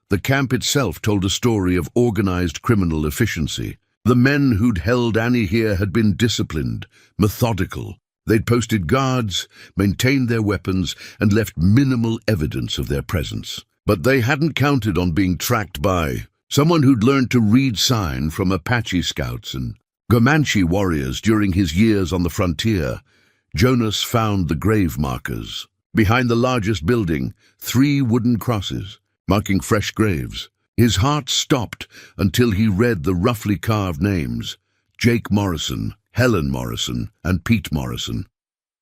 Speaker 1: The camp itself told a story of organized criminal efficiency. The men who'd held Annie here had been disciplined, methodical. They'd posted guards, maintained their weapons, and left minimal evidence of their presence. But they hadn't counted on being tracked by someone who'd learned to read sign from Apache scouts and Comanche warriors during his years on the frontier. Jonas found the grave markers. Behind the largest building, 3 wooden crosses, marking fresh graves. His heart stopped until he read the roughly carved names: Jake Morrison, Helen Morrison, and Pete Morrison.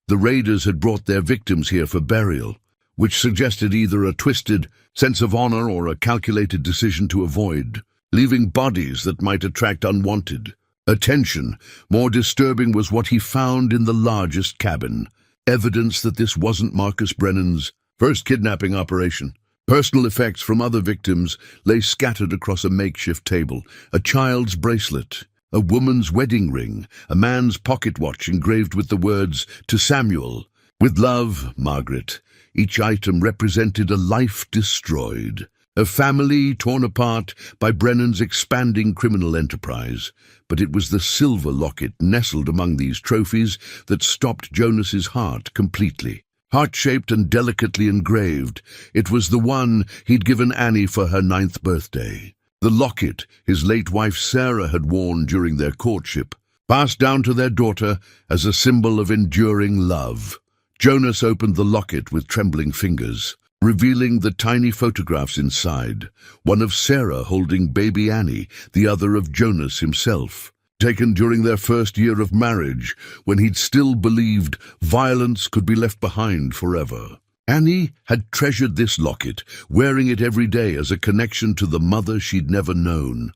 Speaker 1: The raiders had brought their victims here for burial, which suggested either a twisted sense of honor or a calculated decision to avoid, leaving bodies that might attract unwanted attention. More disturbing was what he found in the largest cabin, evidence that this wasn't Marcus Brennan's first kidnapping operation. Personal effects from other victims lay scattered across a makeshift table: a child's bracelet, a woman's wedding ring, a man's pocket watch engraved with the words, "To Samuel, with love, Margaret." Each item represented a life destroyed, a family torn apart by Brennan's expanding criminal enterprise. But it was the silver locket nestled among these trophies that stopped Jonas's heart completely. Heart-shaped and delicately engraved, it was the one he'd given Annie for her 9th birthday. The locket his late wife Sarah had worn during their courtship, passed down to their daughter as a symbol of enduring love. Jonas opened the locket with trembling fingers, revealing the tiny photographs inside, one of Sarah holding baby Annie, the other of Jonas himself, taken during their first year of marriage, when he'd still believed violence could be left behind forever. Annie had treasured this locket, wearing it every day as a connection to the mother she'd never known.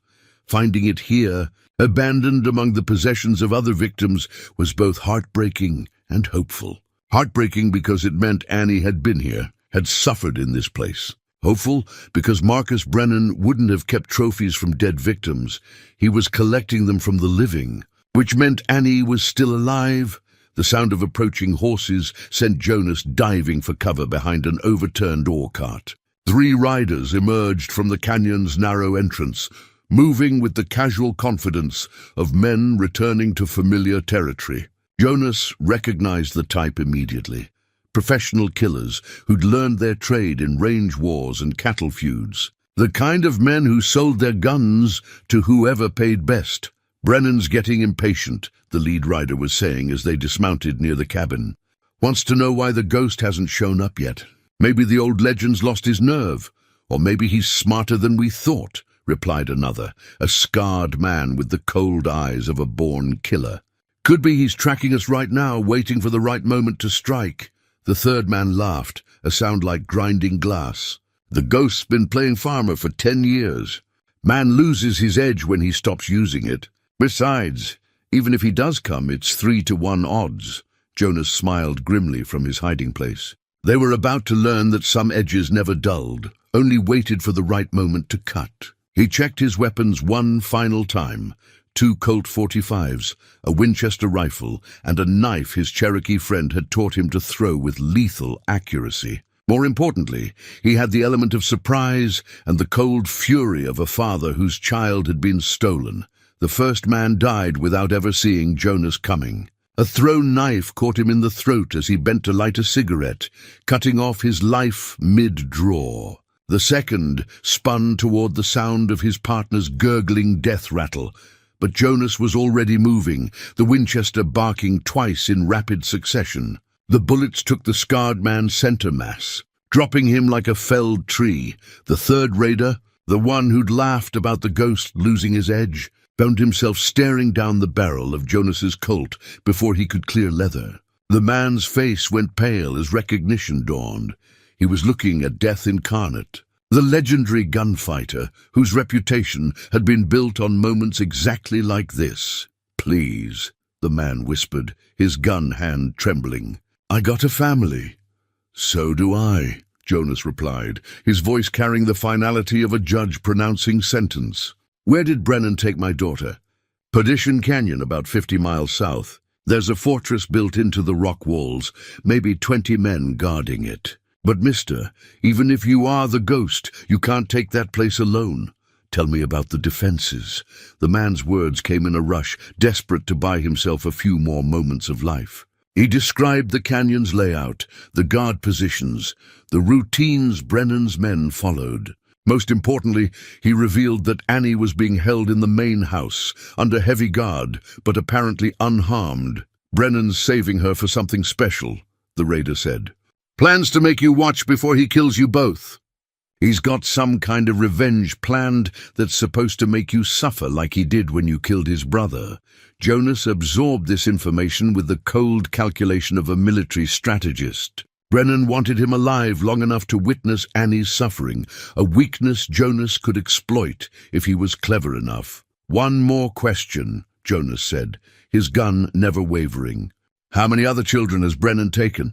Speaker 1: Finding it here, abandoned among the possessions of other victims, was both heartbreaking and hopeful. Heartbreaking because it meant Annie had been here, had suffered in this place. Hopeful because Marcus Brennan wouldn't have kept trophies from dead victims. He was collecting them from the living, which meant Annie was still alive. The sound of approaching horses sent Jonas diving for cover behind an overturned ore cart. 3 riders emerged from the canyon's narrow entrance, moving with the casual confidence of men returning to familiar territory. Jonas recognized the type immediately. Professional killers who'd learned their trade in range wars and cattle feuds. The kind of men who sold their guns to whoever paid best. "Brennan's getting impatient," the lead rider was saying as they dismounted near the cabin. "Wants to know why the ghost hasn't shown up yet." Maybe the old legend's lost his nerve, or maybe he's smarter than we thought, replied another, a scarred man with the cold eyes of a born killer. Could be he's tracking us right now, waiting for the right moment to strike. The third man laughed, a sound like grinding glass. The ghost's been playing farmer for 10 years. Man loses his edge when he stops using it. Besides, even if he does come, it's 3-to-1 odds. Jonas smiled grimly from his hiding place. They were about to learn that some edges never dulled, only waited for the right moment to cut. He checked his weapons one final time. 2 Colt 45s, a Winchester rifle, and a knife his Cherokee friend had taught him to throw with lethal accuracy. More importantly, he had the element of surprise and the cold fury of a father whose child had been stolen. The first man died without ever seeing Jonas coming. A thrown knife caught him in the throat as he bent to light a cigarette, cutting off his life mid-draw. The second spun toward the sound of his partner's gurgling death rattle, but Jonas was already moving, the Winchester barking twice in rapid succession. The bullets took the scarred man's center mass, dropping him like a felled tree. The third raider, the one who'd laughed about the ghost losing his edge, found himself staring down the barrel of Jonas's Colt before he could clear leather. The man's face went pale as recognition dawned. He was looking at death incarnate, the legendary gunfighter whose reputation had been built on moments exactly like this. "Please," the man whispered, his gun hand trembling. "I got a family." "So do I," Jonas replied, his voice carrying the finality of a judge pronouncing sentence. "Where did Brennan take my daughter?" "Perdition Canyon, about 50 miles south. There's a fortress built into the rock walls, maybe 20 men guarding it. But mister, even if you are the ghost, you can't take that place alone. Tell me about the defenses." The man's words came in a rush, desperate to buy himself a few more moments of life. He described the canyon's layout, the guard positions, the routines Brennan's men followed. Most importantly, he revealed that Annie was being held in the main house, under heavy guard, but apparently unharmed. "Brennan's saving her for something special," the raider said. "Plans to make you watch before he kills you both. He's got some kind of revenge planned that's supposed to make you suffer like he did when you killed his brother." Jonas absorbed this information with the cold calculation of a military strategist. Brennan wanted him alive long enough to witness Annie's suffering, a weakness Jonas could exploit if he was clever enough. "One more question," Jonas said, his gun never wavering. "How many other children has Brennan taken?"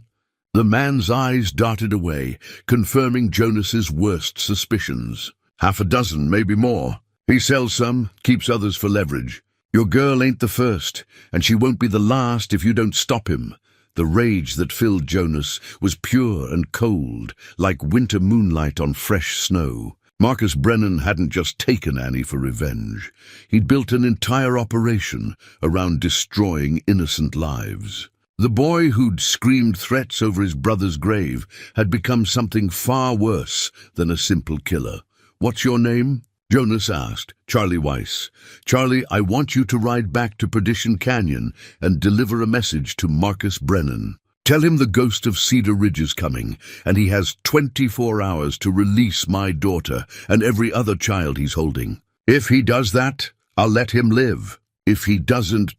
Speaker 1: The man's eyes darted away, confirming Jonas's worst suspicions. "Half a dozen, maybe more. He sells some, keeps others for leverage. Your girl ain't the first, and she won't be the last if you don't stop him." The rage that filled Jonas was pure and cold, like winter moonlight on fresh snow. Marcus Brennan hadn't just taken Annie for revenge. He'd built an entire operation around destroying innocent lives. The boy who'd screamed threats over his brother's grave had become something far worse than a simple killer. "What's your name?" Jonas asked. "Charlie Weiss." "Charlie, I want you to ride back to Perdition Canyon and deliver a message to Marcus Brennan. Tell him the ghost of Cedar Ridge is coming, and he has 24 hours to release my daughter and every other child he's holding. If he does that, I'll let him live. If he doesn't.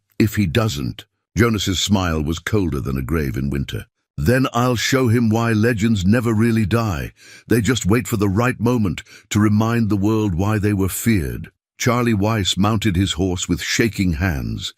Speaker 1: Jonas's smile was colder than a grave in winter. "Then I'll show him why legends never really die. They just wait for the right moment to remind the world why they were feared." Charlie Weiss mounted his horse with shaking hands,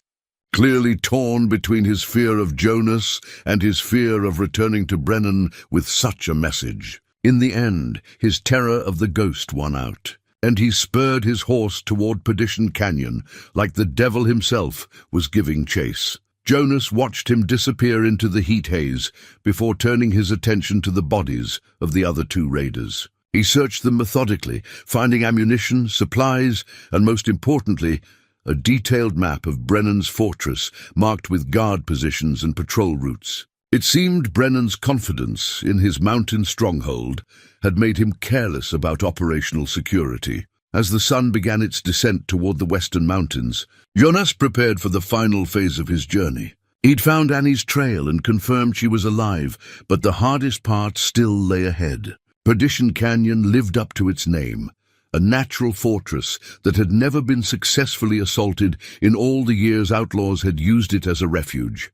Speaker 1: clearly torn between his fear of Jonas and his fear of returning to Brennan with such a message. In the end, his terror of the ghost won out, and he spurred his horse toward Perdition Canyon like the devil himself was giving chase. Jonas watched him disappear into the heat haze before turning his attention to the bodies of the other 2 raiders. He searched them methodically, finding ammunition, supplies, and most importantly, a detailed map of Brennan's fortress marked with guard positions and patrol routes. It seemed Brennan's confidence in his mountain stronghold had made him careless about operational security. As the sun began its descent toward the western mountains, Jonas prepared for the final phase of his journey. He'd found Annie's trail and confirmed she was alive, but the hardest part still lay ahead. Perdition Canyon lived up to its name, a natural fortress that had never been successfully assaulted in all the years outlaws had used it as a refuge.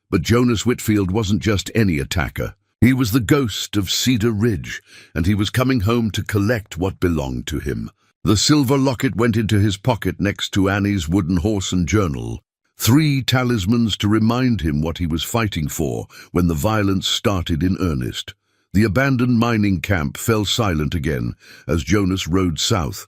Speaker 1: But Jonas Whitfield wasn't just any attacker. He was the ghost of Cedar Ridge, and he was coming home to collect what belonged to him. The silver locket went into his pocket next to Annie's wooden horse and journal. 3 talismans to remind him what he was fighting for when the violence started in earnest. The abandoned mining camp fell silent again as Jonas rode south,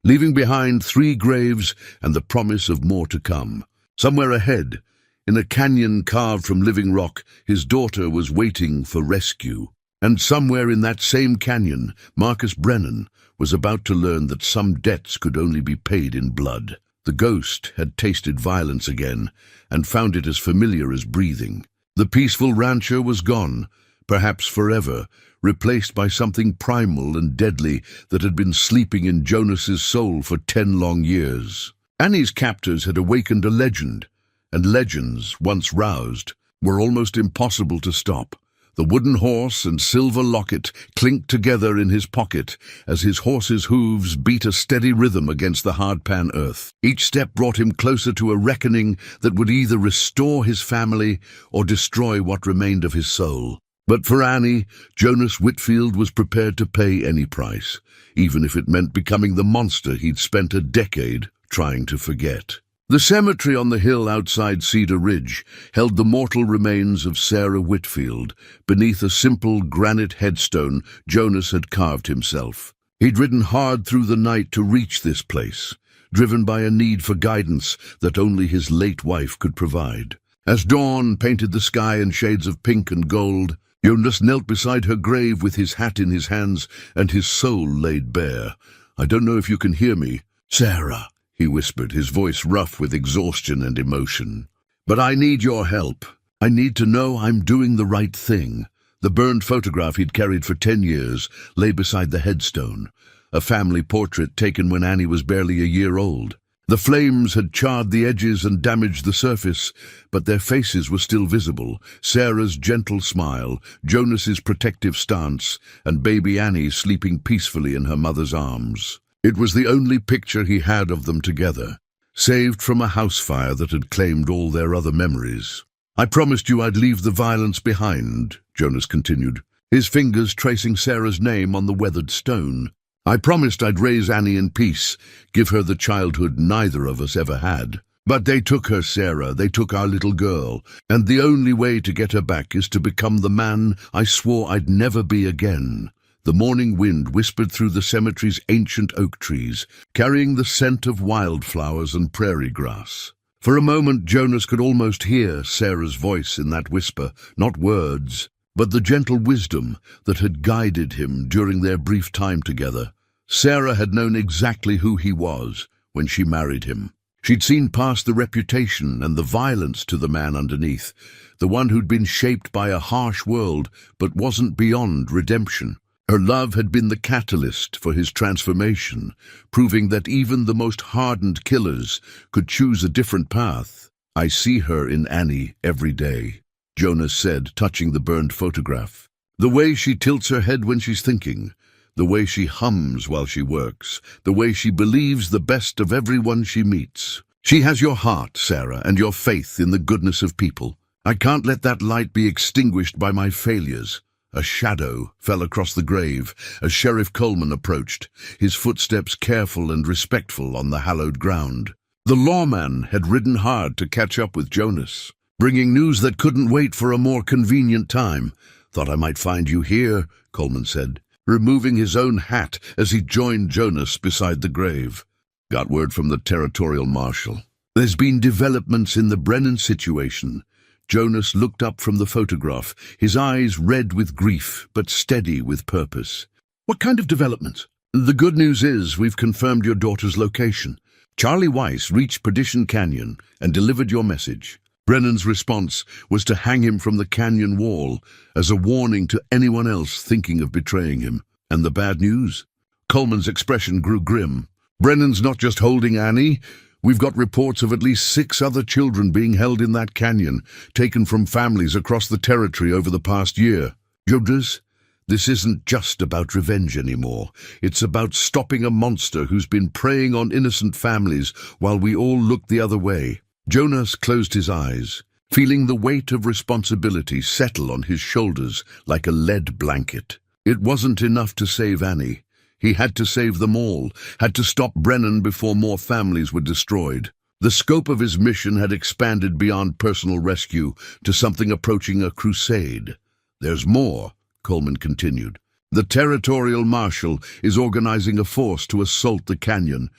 Speaker 1: leaving behind 3 graves and the promise of more to come. Somewhere ahead, in a canyon carved from living rock, his daughter was waiting for rescue. And somewhere in that same canyon, Marcus Brennan was about to learn that some debts could only be paid in blood. The ghost had tasted violence again and found it as familiar as breathing. The peaceful rancher was gone, perhaps forever, replaced by something primal and deadly that had been sleeping in Jonas's soul for 10 long years. Annie's captors had awakened a legend, and legends, once roused, were almost impossible to stop. The wooden horse and silver locket clinked together in his pocket as his horse's hooves beat a steady rhythm against the hard-pan earth. Each step brought him closer to a reckoning that would either restore his family or destroy what remained of his soul. But for Annie, Jonas Whitfield was prepared to pay any price, even if it meant becoming the monster he'd spent a decade trying to forget. The cemetery on the hill outside Cedar Ridge held the mortal remains of Sarah Whitfield beneath a simple granite headstone Jonas had carved himself. He'd ridden hard through the night to reach this place, driven by a need for guidance that only his late wife could provide. As dawn painted the sky in shades of pink and gold, Jonas knelt beside her grave with his hat in his hands and his soul laid bare. "I don't know if you can hear me, Sarah," he whispered, his voice rough with exhaustion and emotion. "But I need your help. I need to know I'm doing the right thing." The burned photograph he'd carried for 10 years lay beside the headstone, a family portrait taken when Annie was barely a year old. The flames had charred the edges and damaged the surface, but their faces were still visible. Sarah's gentle smile, Jonas's protective stance, and baby Annie sleeping peacefully in her mother's arms. It was the only picture he had of them together, saved from a house fire that had claimed all their other memories. "I promised you I'd leave the violence behind," Jonas continued, his fingers tracing Sarah's name on the weathered stone. "I promised I'd raise Annie in peace, give her the childhood neither of us ever had. But they took her, Sarah, they took our little girl, and the only way to get her back is to become the man I swore I'd never be again." The morning wind whispered through the cemetery's ancient oak trees, carrying the scent of wildflowers and prairie grass. For a moment, Jonas could almost hear Sarah's voice in that whisper, not words, but the gentle wisdom that had guided him during their brief time together. Sarah had known exactly who he was when she married him. She'd seen past the reputation and the violence to the man underneath, the one who'd been shaped by a harsh world but wasn't beyond redemption. Her love had been the catalyst for his transformation, proving that even the most hardened killers could choose a different path. "I see her in Annie every day," Jonas said, touching the burned photograph. "The way she tilts her head when she's thinking, the way she hums while she works, the way she believes the best of everyone she meets. She has your heart, Sarah, and your faith in the goodness of people. I can't let that light be extinguished by my failures." A shadow fell across the grave as Sheriff Coleman approached, his footsteps careful and respectful on the hallowed ground. The lawman had ridden hard to catch up with Jonas, bringing news that couldn't wait for a more convenient time. "Thought I might find you here," Coleman said, removing his own hat as he joined Jonas beside the grave. "Got word from the territorial marshal. There's been developments in the Brennan situation." Jonas looked up from the photograph, his eyes red with grief but steady with purpose. "What kind of developments?" "The good news is we've confirmed your daughter's location. Charlie Weiss reached Perdition Canyon and delivered your message. Brennan's response was to hang him from the canyon wall as a warning to anyone else thinking of betraying him. And the bad news?" Coleman's expression grew grim. "Brennan's not just holding Annie. We've got reports of at least 6 other children being held in that canyon, taken from families across the territory over the past year. Jonas, this isn't just about revenge anymore. It's about stopping a monster who's been preying on innocent families while we all look the other way. Jonas closed his eyes, feeling the weight of responsibility settle on his shoulders like a lead blanket. It wasn't enough to save Annie. He had to save them all, had to stop Brennan before more families were destroyed. The scope of his mission had expanded beyond personal rescue to something approaching a crusade. There's more, Coleman continued. The territorial marshal is organizing a force to assault the canyon,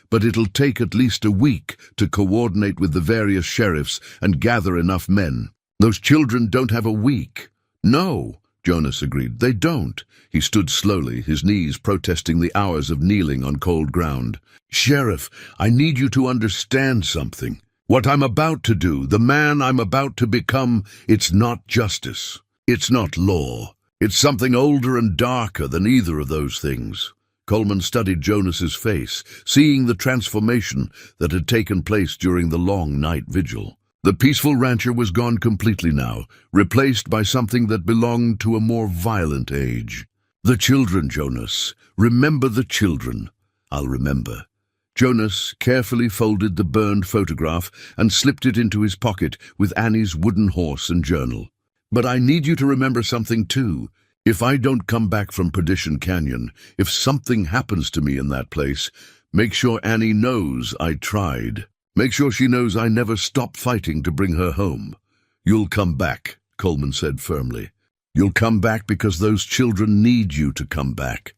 Speaker 1: but it'll take at least a week to coordinate with the various sheriffs and gather enough men. Those children don't have a week. No, Jonas agreed, they don't. He stood slowly, his knees protesting the hours of kneeling on cold ground. Sheriff, I need you to understand something. What I'm about to do, the man I'm about to become, it's not justice. It's not law. It's something older and darker than either of those things. Coleman studied Jonas's face, seeing the transformation that had taken place during the long night vigil. The peaceful rancher was gone completely now, replaced by something that belonged to a more violent age. The children, Jonas. Remember the children. I'll remember. Jonas carefully folded the burned photograph and slipped it into his pocket with Annie's wooden horse and journal. But I need you to remember something too. If I don't come back from Perdition Canyon, if something happens to me in that place, make sure Annie knows I tried. Make sure she knows I never stopped fighting to bring her home. You'll come back, Coleman said firmly. You'll come back because those children need you to come back.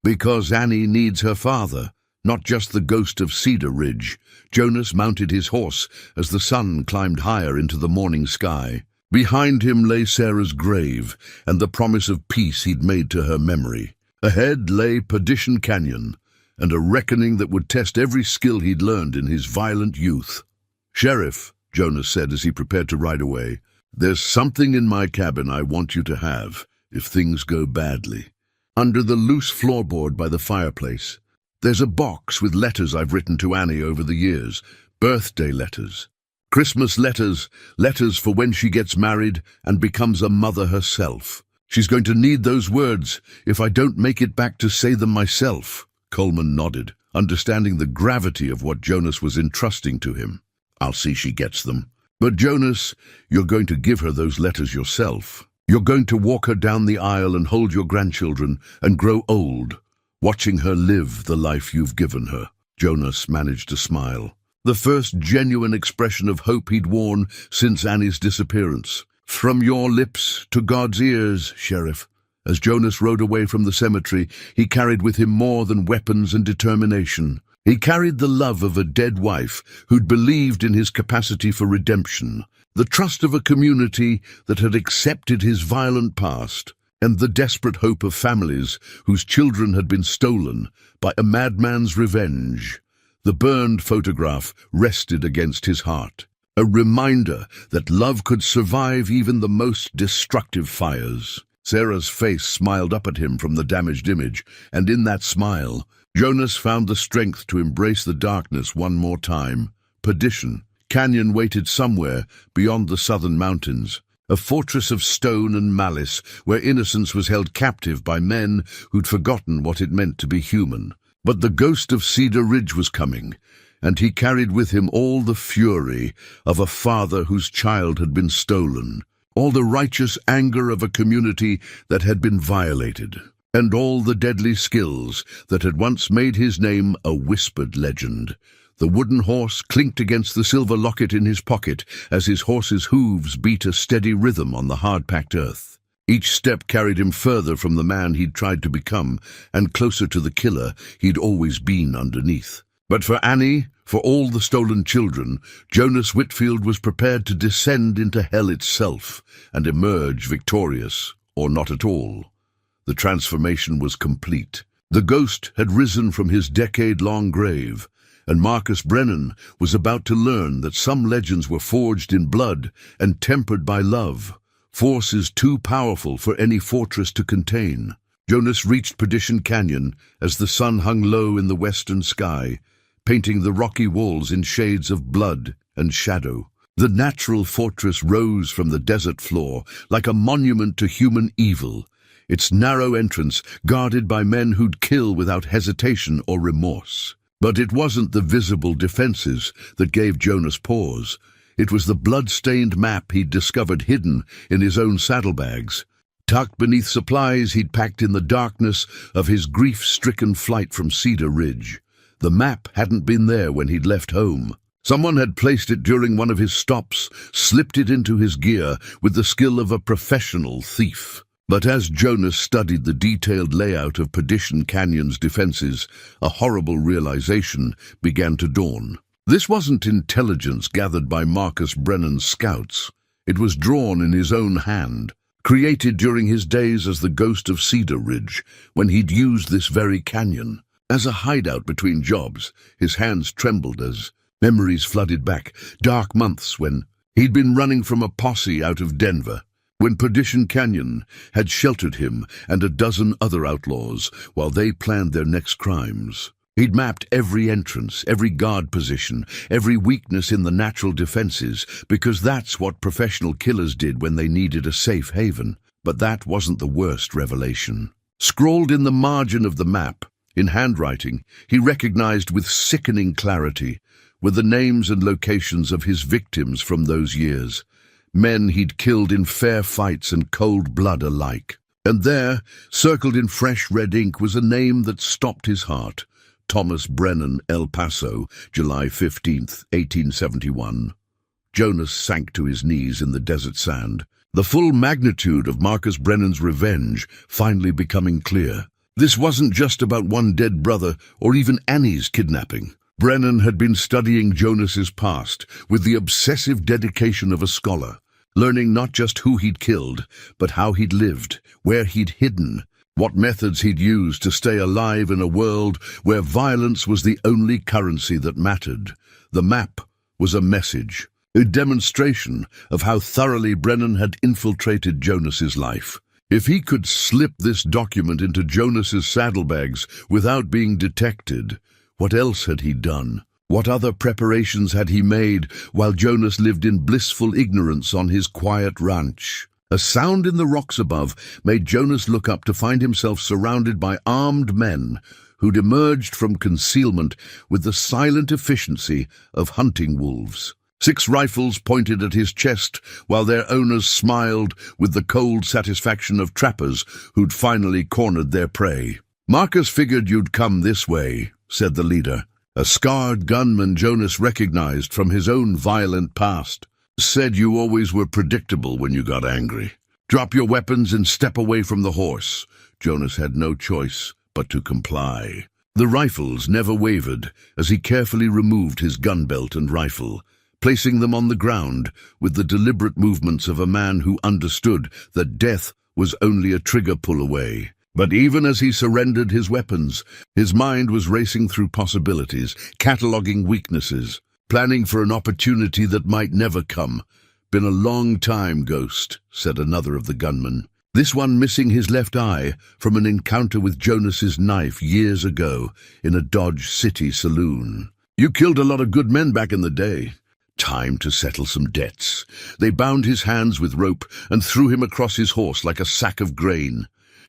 Speaker 1: Because Annie needs her father, not just the ghost of Cedar Ridge. Jonas mounted his horse as the sun climbed higher into the morning sky. Behind him lay Sarah's grave and the promise of peace he'd made to her memory. Ahead lay Perdition Canyon, and a reckoning that would test every skill he'd learned in his violent youth. Sheriff, Jonas said as he prepared to ride away, there's something in my cabin I want you to have, if things go badly. Under the loose floorboard by the fireplace, there's a box with letters I've written to Annie over the years, birthday letters. Christmas letters, letters for when she gets married and becomes a mother herself. She's going to need those words if I don't make it back to say them myself. Coleman nodded, understanding the gravity of what Jonas was entrusting to him. I'll see she gets them. But Jonas, you're going to give her those letters yourself. You're going to walk her down the aisle and hold your grandchildren and grow old, watching her live the life you've given her. Jonas managed to smile. The first genuine expression of hope he'd worn since Annie's disappearance. From your lips to God's ears, Sheriff. As Jonas rode away from the cemetery, he carried with him more than weapons and determination. He carried the love of a dead wife who'd believed in his capacity for redemption, the trust of a community that had accepted his violent past, and the desperate hope of families whose children had been stolen by a madman's revenge. The burned photograph rested against his heart, a reminder that love could survive even the most destructive fires. Sarah's face smiled up at him from the damaged image, and in that smile, Jonas found the strength to embrace the darkness one more time. Perdition Canyon waited somewhere beyond the southern mountains, a fortress of stone and malice where innocence was held captive by men who'd forgotten what it meant to be human. But the ghost of Cedar Ridge was coming, and he carried with him all the fury of a father whose child had been stolen, all the righteous anger of a community that had been violated, and all the deadly skills that had once made his name a whispered legend. The wooden horse clinked against the silver locket in his pocket as his horse's hooves beat a steady rhythm on the hard-packed earth. Each step carried him further from the man he'd tried to become and closer to the killer he'd always been underneath. But for Annie, for all the stolen children, Jonas Whitfield was prepared to descend into hell itself and emerge victorious, or not at all. The transformation was complete. The ghost had risen from his decade-long grave, and Marcus Brennan was about to learn that some legends were forged in blood and tempered by love. Forces too powerful for any fortress to contain. Jonas reached Perdition Canyon as the sun hung low in the western sky, painting the rocky walls in shades of blood and shadow. The natural fortress rose from the desert floor like a monument to human evil, its narrow entrance guarded by men who'd kill without hesitation or remorse. But it wasn't the visible defenses that gave Jonas pause. It was the blood-stained map he'd discovered hidden in his own saddlebags, tucked beneath supplies he'd packed in the darkness of his grief-stricken flight from Cedar Ridge. The map hadn't been there when he'd left home. Someone had placed it during one of his stops, slipped it into his gear with the skill of a professional thief. But as Jonas studied the detailed layout of Perdition Canyon's defenses, a horrible realization began to dawn. This wasn't intelligence gathered by Marcus Brennan's scouts. It was drawn in his own hand, created during his days as the ghost of Cedar Ridge, when he'd used this very canyon. As a hideout between jobs, his hands trembled as memories flooded back, dark months when he'd been running from a posse out of Denver, when Perdition Canyon had sheltered him and a dozen other outlaws while they planned their next crimes. He'd mapped every entrance, every guard position, every weakness in the natural defenses, because that's what professional killers did when they needed a safe haven. But that wasn't the worst revelation. Scrawled in the margin of the map, in handwriting, he recognized with sickening clarity were the names and locations of his victims from those years, men he'd killed in fair fights and cold blood alike. And there, circled in fresh red ink, was a name that stopped his heart. Thomas Brennan, El Paso, July 15th, 1871. Jonas sank to his knees in the desert sand, the full magnitude of Marcus Brennan's revenge finally becoming clear. This wasn't just about one dead brother or even Annie's kidnapping. Brennan had been studying Jonas's past with the obsessive dedication of a scholar, learning not just who he'd killed, but how he'd lived, where he'd hidden, what methods he'd used to stay alive in a world where violence was the only currency that mattered. The map was a message, a demonstration of how thoroughly Brennan had infiltrated Jonas's life. If he could slip this document into Jonas's saddlebags without being detected, what else had he done? What other preparations had he made while Jonas lived in blissful ignorance on his quiet ranch? A sound in the rocks above made Jonas look up to find himself surrounded by armed men who'd emerged from concealment with the silent efficiency of hunting wolves. 6 rifles pointed at his chest while their owners smiled with the cold satisfaction of trappers who'd finally cornered their prey. "Marcus figured you'd come this way," said the leader. A scarred gunman Jonas recognized from his own violent past. "Said you always were predictable when you got angry. Drop your weapons and step away from the horse." Jonas had no choice but to comply. The rifles never wavered as he carefully removed his gun belt and rifle, placing them on the ground with the deliberate movements of a man who understood that death was only a trigger pull away. But even as he surrendered his weapons, his mind was racing through possibilities, cataloging weaknesses, planning for an opportunity that might never come. "Been a long time, Ghost," said another of the gunmen. This one missing his left eye from an encounter with Jonas's knife years ago in a Dodge City saloon. "You killed a lot of good men back in the day. Time to settle some debts." They bound his hands with rope and threw him across his horse like a sack of grain,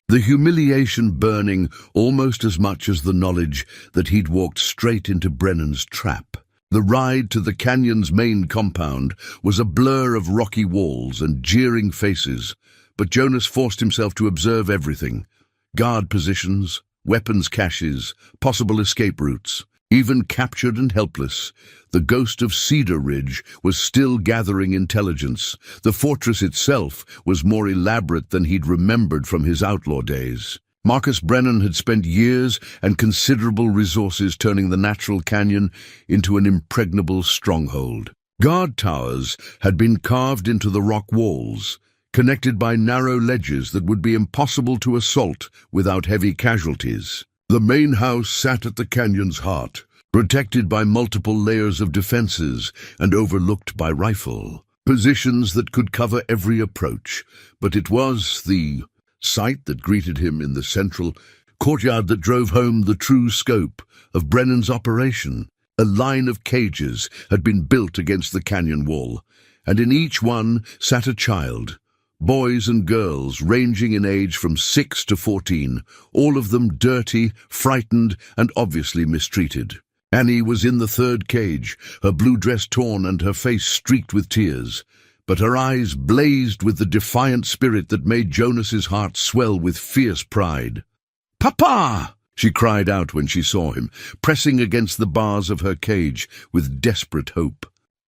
Speaker 1: the humiliation burning almost as much as the knowledge that he'd walked straight into Brennan's trap. The ride to the canyon's main compound was a blur of rocky walls and jeering faces, but Jonas forced himself to observe everything: guard positions, weapons caches, possible escape routes. Even captured and helpless, the ghost of Cedar Ridge was still gathering intelligence. The fortress itself was more elaborate than he'd remembered from his outlaw days. Marcus Brennan had spent years and considerable resources turning the natural canyon into an impregnable stronghold. Guard towers had been carved into the rock walls, connected by narrow ledges that would be impossible to assault without heavy casualties. The main house sat at the canyon's heart, protected by multiple layers of defenses and overlooked by rifle positions that could cover every approach. But it was the sight that greeted him in the central courtyard that drove home the true scope of Brennan's operation. A line of cages had been built against the canyon wall, and in each one sat a child, boys and girls ranging in age from 6 to 14, all of them dirty, frightened, and obviously mistreated. Annie was in the third cage, her blue dress torn and her face streaked with tears, but her eyes blazed with the defiant spirit that made Jonas's heart swell with fierce pride. "Papa!" she cried out when she saw him, pressing against the bars of her cage with desperate hope.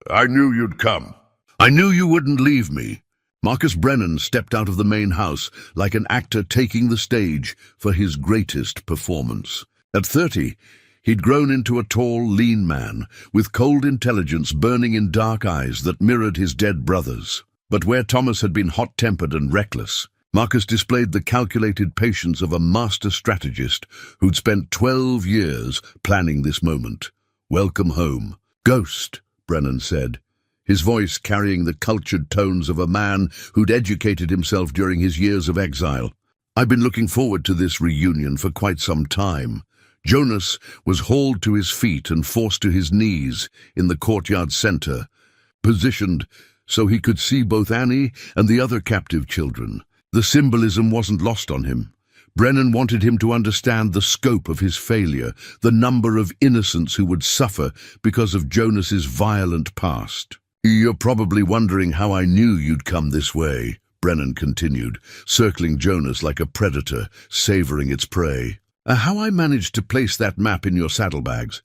Speaker 1: "I knew you'd come. I knew you wouldn't leave me." Marcus Brennan stepped out of the main house like an actor taking the stage for his greatest performance. At 30, he'd grown into a tall, lean man, with cold intelligence burning in dark eyes that mirrored his dead brothers. But where Thomas had been hot-tempered and reckless, Marcus displayed the calculated patience of a master strategist who'd spent 12 years planning this moment. "Welcome home, Ghost," Brennan said, his voice carrying the cultured tones of a man who'd educated himself during his years of exile. "I've been looking forward to this reunion for quite some time." Jonas was hauled to his feet and forced to his knees in the courtyard center, positioned so he could see both Annie and the other captive children. The symbolism wasn't lost on him. Brennan wanted him to understand the scope of his failure, the number of innocents who would suffer because of Jonas's violent past. "You're probably wondering how I knew you'd come this way," Brennan continued, circling Jonas like a predator, savoring its prey. "How I managed to place that map in your saddlebags.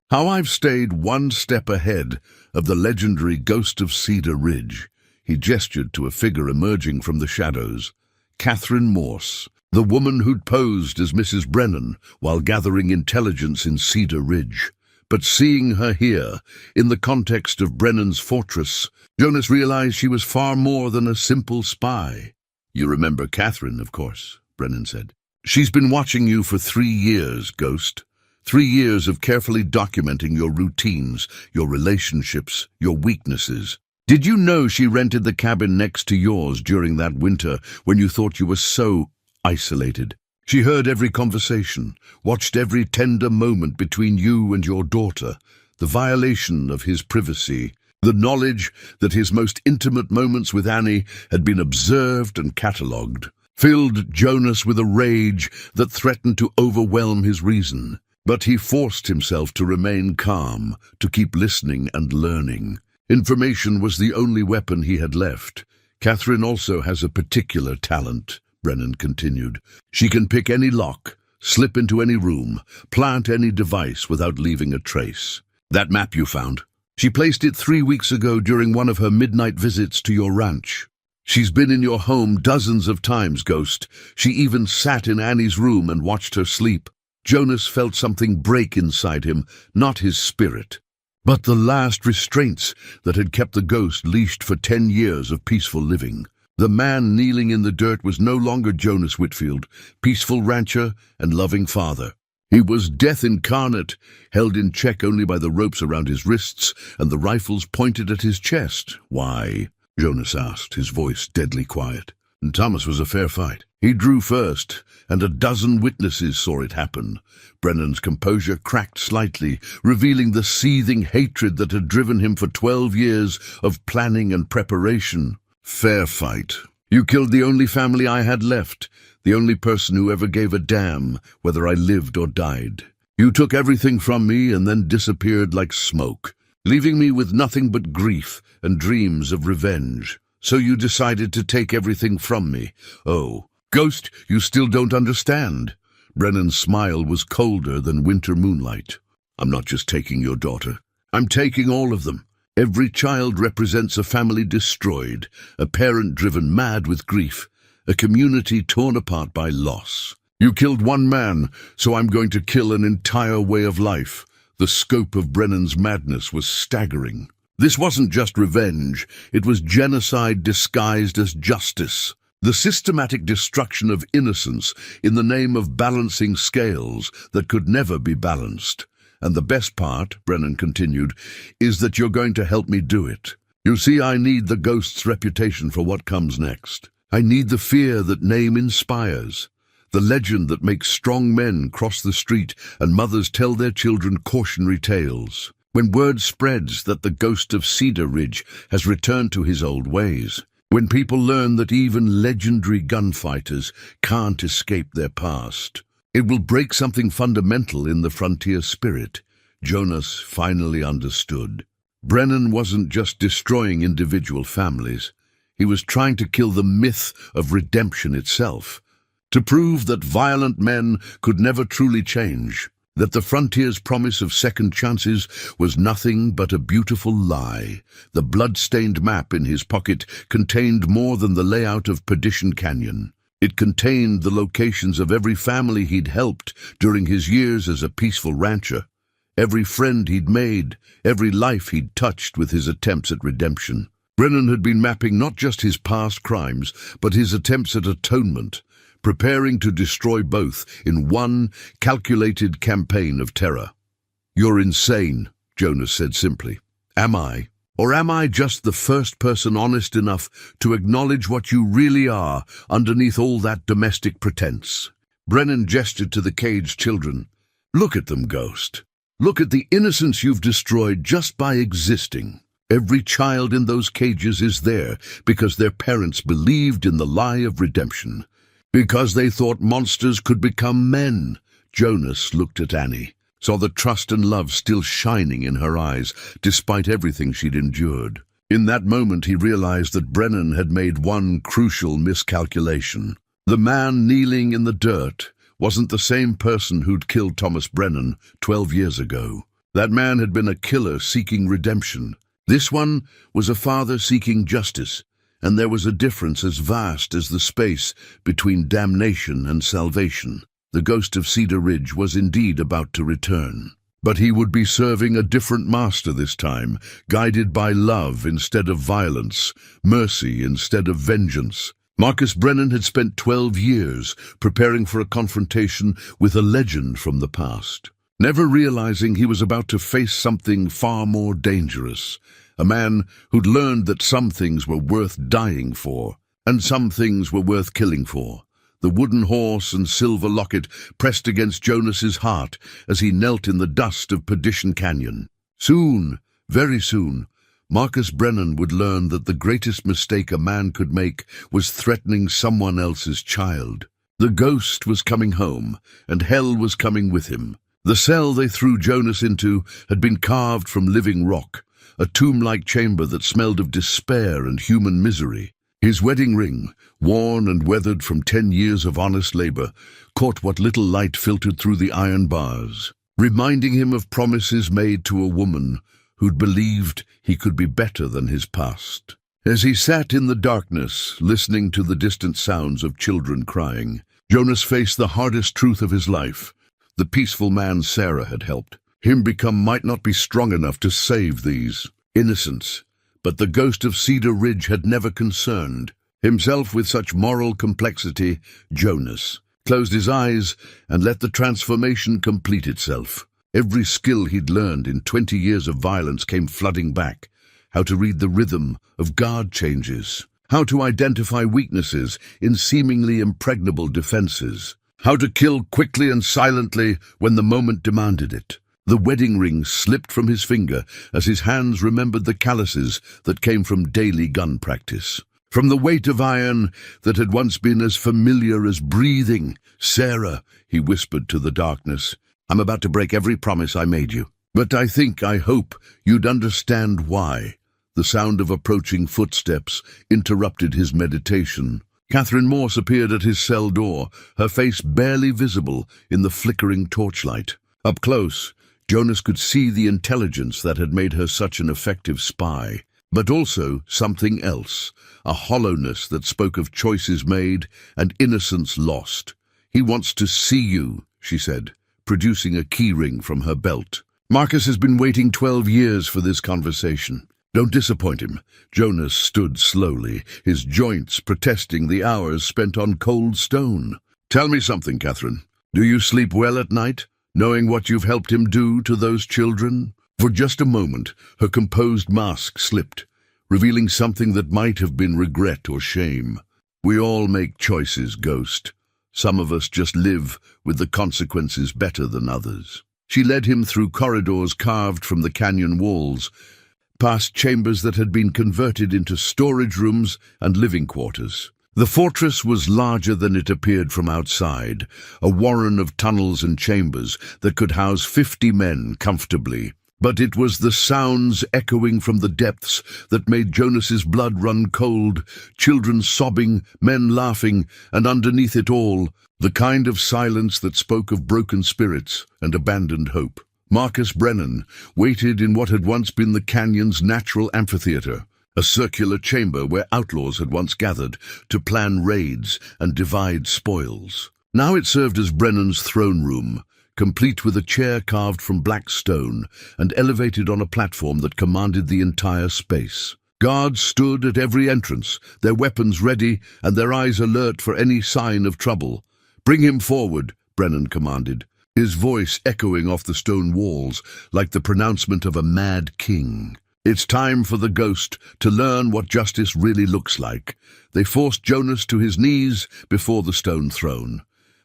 Speaker 1: How I've stayed one step ahead of the legendary Ghost of Cedar Ridge." He gestured to a figure emerging from the shadows. Catherine Morse, the woman who'd posed as Mrs. Brennan while gathering intelligence in Cedar Ridge. But seeing her here, in the context of Brennan's fortress, Jonas realized she was far more than a simple spy. "You remember Catherine, of course," Brennan said. "She's been watching you for 3 years, Ghost. 3 years of carefully documenting your routines, your relationships, your weaknesses. Did you know she rented the cabin next to yours during that winter when you thought you were so isolated? She heard every conversation, watched every tender moment between you and your daughter, the violation of his privacy, the knowledge that his most intimate moments with Annie had been observed and catalogued, filled Jonas with a rage that threatened to overwhelm his reason. But he forced himself to remain calm, to keep listening and learning. Information was the only weapon he had left. Catherine also has a particular talent," Brennan continued. "She can pick any lock, slip into any room, plant any device without leaving a trace. That map you found, she placed it 3 weeks ago during one of her midnight visits to your ranch. She's been in your home dozens of times, Ghost. She even sat in Annie's room and watched her sleep." Jonas felt something break inside him, not his spirit, but the last restraints that had kept the ghost leashed for 10 years of peaceful living. The man kneeling in the dirt was no longer Jonas Whitfield, peaceful rancher and loving father. He was death incarnate, held in check only by the ropes around his wrists and the rifles pointed at his chest. "Why?" Jonas asked, his voice deadly quiet. "And Thomas was a fair fight. He drew first, and a dozen witnesses saw it happen." Brennan's composure cracked slightly, revealing the seething hatred that had driven him for 12 years of planning and preparation. "Fair fight. You killed the only family I had left, the only person who ever gave a damn whether I lived or died. You took everything from me and then disappeared like smoke, leaving me with nothing but grief and dreams of revenge. So you decided to take everything from me. Oh, Ghost, you still don't understand." Brennan's smile was colder than winter moonlight. "I'm not just taking your daughter. I'm taking all of them. Every child represents a family destroyed, a parent driven mad with grief, a community torn apart by loss. You killed one man, so I'm going to kill an entire way of life." The scope of Brennan's madness was staggering. This wasn't just revenge, it was genocide disguised as justice. The systematic destruction of innocence in the name of balancing scales that could never be balanced. "And the best part," Brennan continued, "is that you're going to help me do it. You see, I need the ghost's reputation for what comes next. I need the fear that name inspires, the legend that makes strong men cross the street and mothers tell their children cautionary tales. when word spreads that the ghost of Cedar Ridge has returned to his old ways, when people learn that even legendary gunfighters can't escape their past, it will break something fundamental in the frontier spirit. Jonas finally understood. Brennan wasn't just destroying individual families. He was trying to kill the myth of redemption itself, to prove that violent men could never truly change, that the frontier's promise of second chances was nothing but a beautiful lie. The blood-stained map in his pocket contained more than the layout of Perdition Canyon. It contained the locations of every family he'd helped during his years as a peaceful rancher, every friend he'd made, every life he'd touched with his attempts at redemption. Brennan had been mapping not just his past crimes, but his attempts at atonement, preparing to destroy both in one calculated campaign of terror. "You're insane," Jonas said simply. "Am I? Or am I just the first person honest enough to acknowledge what you really are underneath all that domestic pretense?" Brennan gestured to the caged children. "Look at them, Ghost. Look at the innocence you've destroyed just by existing. Every child in those cages is there because their parents believed in the lie of redemption, because they thought monsters could become men." Jonas looked at Annie, saw the trust and love still shining in her eyes, despite everything she'd endured. In that moment he realized that Brennan had made one crucial miscalculation. The man kneeling in the dirt wasn't the same person who'd killed Thomas Brennan 12 years ago. That man had been a killer seeking redemption. This one was a father seeking justice, and there was a difference as vast as the space between damnation and salvation. The ghost of Cedar Ridge was indeed about to return. But he would be serving a different master this time, guided by love instead of violence, mercy instead of vengeance. Marcus Brennan had spent 12 years preparing for a confrontation with a legend from the past, never realizing he was about to face something far more dangerous, a man who'd learned that some things were worth dying for, and some things were worth killing for. The wooden horse and silver locket pressed against Jonas's heart as he knelt in the dust of Perdition Canyon. Soon, very soon, Marcus Brennan would learn that the greatest mistake a man could make was threatening someone else's child. The ghost was coming home, and hell was coming with him. The cell they threw Jonas into had been carved from living rock, a tomb-like chamber that smelled of despair and human misery. His wedding ring, worn and weathered from 10 years of honest labor, caught what little light filtered through the iron bars, reminding him of promises made to a woman who'd believed he could be better than his past. As he sat in the darkness, listening to the distant sounds of children crying, Jonas faced the hardest truth of his life. The peaceful man Sarah had helped him become might not be strong enough to save these innocents, but the ghost of Cedar Ridge had never concerned himself with such moral complexity. Jonas closed his eyes and let the transformation complete itself. Every skill he'd learned in 20 years of violence came flooding back. How to read the rhythm of guard changes, how to identify weaknesses in seemingly impregnable defenses, how to kill quickly and silently when the moment demanded it. The wedding ring slipped from his finger as his hands remembered the calluses that came from daily gun practice, from the weight of iron that had once been as familiar as breathing. "Sarah," he whispered to the darkness, "I'm about to break every promise I made you. But I hope you'd understand why." The sound of approaching footsteps interrupted his meditation. Catherine Morse appeared at his cell door, her face barely visible in the flickering torchlight. Up close, Jonas could see the intelligence that had made her such an effective spy, but also something else, a hollowness that spoke of choices made and innocence lost. "He wants to see you," she said, producing a keyring from her belt. "Marcus has been waiting 12 years for this conversation. Don't disappoint him." Jonas stood slowly, his joints protesting the hours spent on cold stone. "Tell me something, Catherine. Do you sleep well at night, knowing what you've helped him do to those children?" For just a moment, her composed mask slipped, revealing something that might have been regret or shame. "We all make choices, Ghost. Some of us just live with the consequences better than others." She led him through corridors carved from the canyon walls, past chambers that had been converted into storage rooms and living quarters. The fortress was larger than it appeared from outside, a warren of tunnels and chambers that could house 50 men comfortably. But it was the sounds echoing from the depths that made Jonas's blood run cold, children sobbing, men laughing, and underneath it all, the kind of silence that spoke of broken spirits and abandoned hope. Marcus Brennan waited in what had once been the canyon's natural amphitheater, a circular chamber where outlaws had once gathered to plan raids and divide spoils. Now it served as Brennan's throne room, complete with a chair carved from black stone and elevated on a platform that commanded the entire space. Guards stood at every entrance, their weapons ready and their eyes alert for any sign of trouble. "Bring him forward," Brennan commanded, his voice echoing off the stone walls like the pronouncement of a mad king. It's time for the ghost to learn what justice really looks like. They forced Jonas to his knees before the stone throne,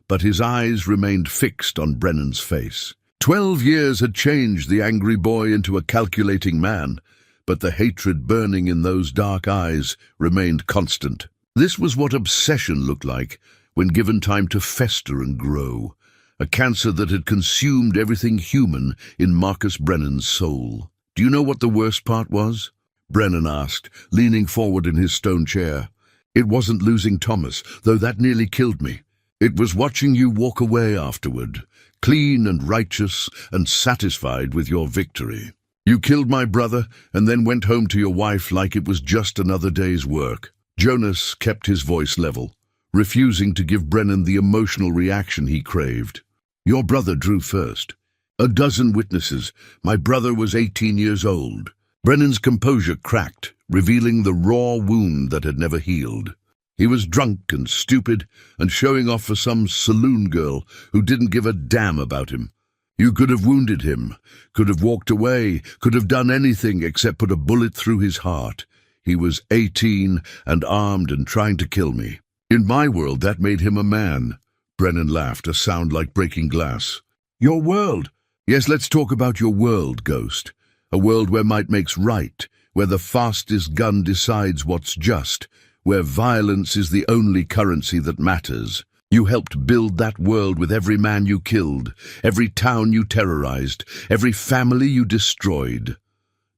Speaker 1: but his eyes remained fixed on Brennan's face. 12 years had changed the angry boy into a calculating man, but the hatred burning in those dark eyes remained constant. This was what obsession looked like when given time to fester and grow, a cancer that had consumed everything human in Marcus Brennan's soul. "Do you know what the worst part was?" Brennan asked, leaning forward in his stone chair. "It wasn't losing Thomas, though that nearly killed me. It was watching you walk away afterward, clean and righteous and satisfied with your victory. You killed my brother and then went home to your wife like it was just another day's work." Jonas kept his voice level, refusing to give Brennan the emotional reaction he craved. "Your brother drew first. A dozen witnesses. My brother was 18 years old." Brennan's composure cracked, revealing the raw wound that had never healed. He was drunk and stupid and showing off for some saloon girl who didn't give a damn about him. "You could have wounded him, could have walked away, could have done anything except put a bullet through his heart. He was 18 and armed and trying to kill me. In my world, that made him a man." Brennan laughed, a sound like breaking glass. "Your world?" "Yes, let's talk about your world, Ghost. A world where might makes right, where the fastest gun decides what's just, where violence is the only currency that matters. You helped build that world with every man you killed, every town you terrorized, every family you destroyed."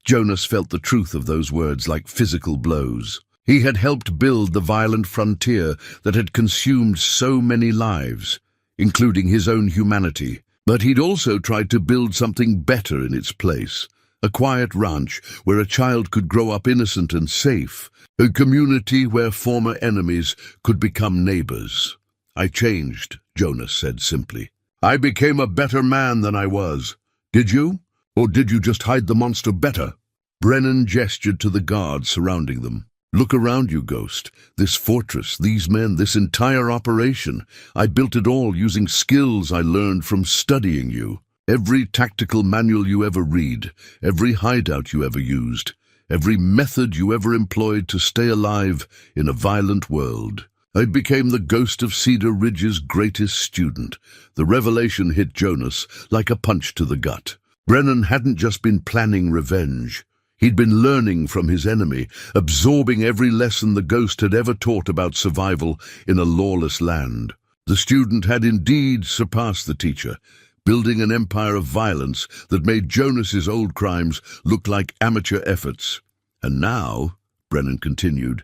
Speaker 1: Jonas felt the truth of those words like physical blows. He had helped build the violent frontier that had consumed so many lives, including his own humanity. But he'd also tried to build something better in its place, a quiet ranch where a child could grow up innocent and safe, a community where former enemies could become neighbors. "I changed," Jonas said simply. "I became a better man than I was. Did you? Or did you just hide the monster better?" Brennan gestured to the guards surrounding them. "Look around you, Ghost. This fortress, these men, this entire operation. I built it all using skills I learned from studying you. Every tactical manual you ever read, every hideout you ever used, every method you ever employed to stay alive in a violent world. I became the Ghost of Cedar Ridge's greatest student." The revelation hit Jonas like a punch to the gut. Brennan hadn't just been planning revenge. He'd been learning from his enemy, absorbing every lesson the Ghost had ever taught about survival in a lawless land. The student had indeed surpassed the teacher, building an empire of violence that made Jonas's old crimes look like amateur efforts. "And now," Brennan continued,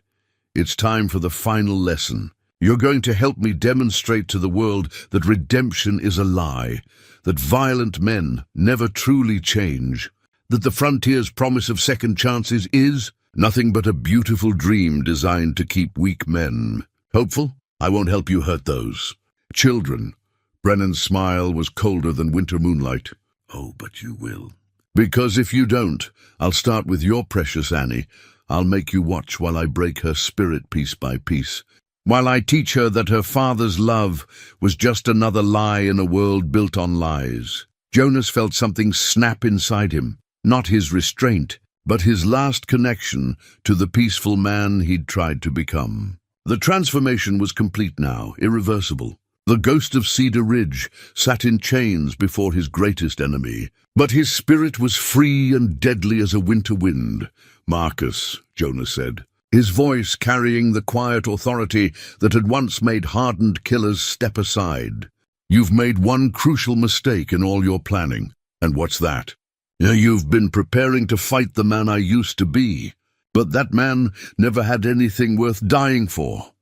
Speaker 1: "it's time for the final lesson. You're going to help me demonstrate to the world that redemption is a lie, that violent men never truly change, that the frontier's promise of second chances is nothing but a beautiful dream designed to keep weak men hopeful. I won't help you hurt those children." Brennan's smile was colder than winter moonlight. "Oh, but you will. Because if you don't, I'll start with your precious Annie. I'll make you watch while I break her spirit piece by piece, while I teach her that her father's love was just another lie in a world built on lies." Jonas felt something snap inside him. Not his restraint, but his last connection to the peaceful man he'd tried to become. The transformation was complete now, irreversible. The ghost of Cedar Ridge sat in chains before his greatest enemy, but his spirit was free and deadly as a winter wind. "Marcus," Jonas said, his voice carrying the quiet authority that had once made hardened killers step aside. "You've made one crucial mistake in all your planning. And what's that?" "You've been preparing to fight the man I used to be. But that man never had anything worth dying for."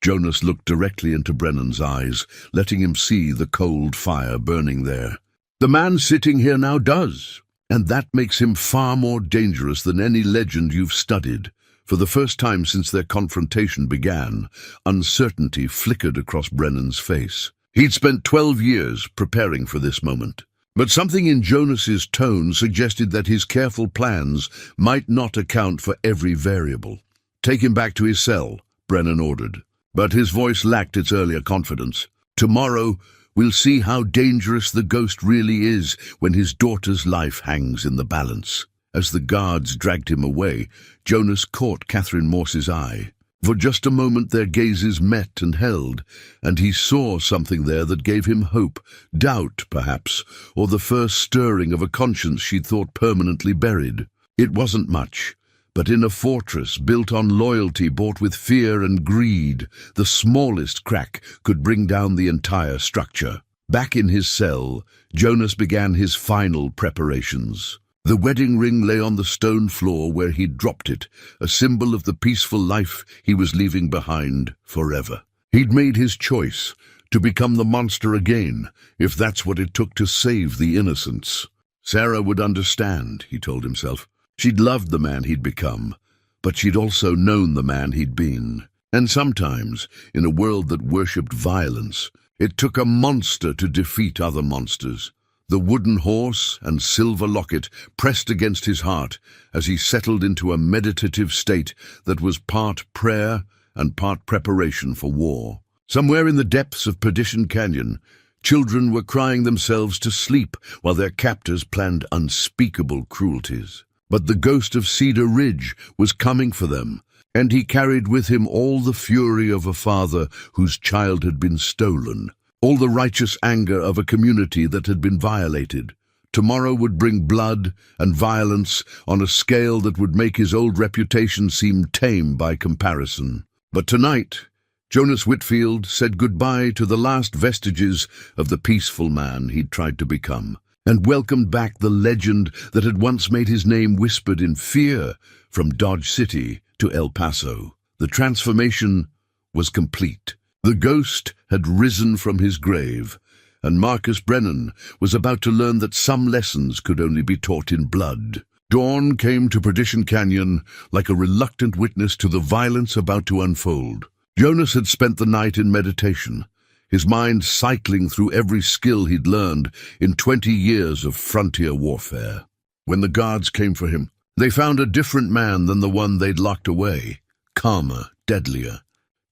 Speaker 1: Jonas looked directly into Brennan's eyes, letting him see the cold fire burning there. "The man sitting here now does, and that makes him far more dangerous than any legend you've studied." For the first time since their confrontation began, uncertainty flickered across Brennan's face. He'd spent 12 years preparing for this moment. But something in Jonas's tone suggested that his careful plans might not account for every variable. "Take him back to his cell," Brennan ordered. But his voice lacked its earlier confidence. "Tomorrow, we'll see how dangerous the ghost really is when his daughter's life hangs in the balance." As the guards dragged him away, Jonas caught Catherine Morse's eye. For just a moment their gazes met and held, and he saw something there that gave him hope, doubt perhaps, or the first stirring of a conscience she'd thought permanently buried. It wasn't much, but in a fortress built on loyalty bought with fear and greed, the smallest crack could bring down the entire structure. Back in his cell, Jonas began his final preparations. The wedding ring lay on the stone floor where he'd dropped it, a symbol of the peaceful life he was leaving behind forever. He'd made his choice, to become the monster again, if that's what it took to save the innocents. Sarah would understand, he told himself. She'd loved the man he'd become, but she'd also known the man he'd been. And sometimes, in a world that worshipped violence, it took a monster to defeat other monsters. The wooden horse and silver locket pressed against his heart as he settled into a meditative state that was part prayer and part preparation for war. Somewhere in the depths of Perdition Canyon, children were crying themselves to sleep while their captors planned unspeakable cruelties. But the ghost of Cedar Ridge was coming for them, and he carried with him all the fury of a father whose child had been stolen. All the righteous anger of a community that had been violated. Tomorrow would bring blood and violence on a scale that would make his old reputation seem tame by comparison. But tonight, Jonas Whitfield said goodbye to the last vestiges of the peaceful man he'd tried to become, and welcomed back the legend that had once made his name whispered in fear from Dodge City to El Paso. The transformation was complete. The ghost had risen from his grave, and Marcus Brennan was about to learn that some lessons could only be taught in blood. Dawn came to Perdition Canyon like a reluctant witness to the violence about to unfold. Jonas had spent the night in meditation, his mind cycling through every skill he'd learned in 20 years of frontier warfare. When the guards came for him, they found a different man than the one they'd locked away, calmer, deadlier.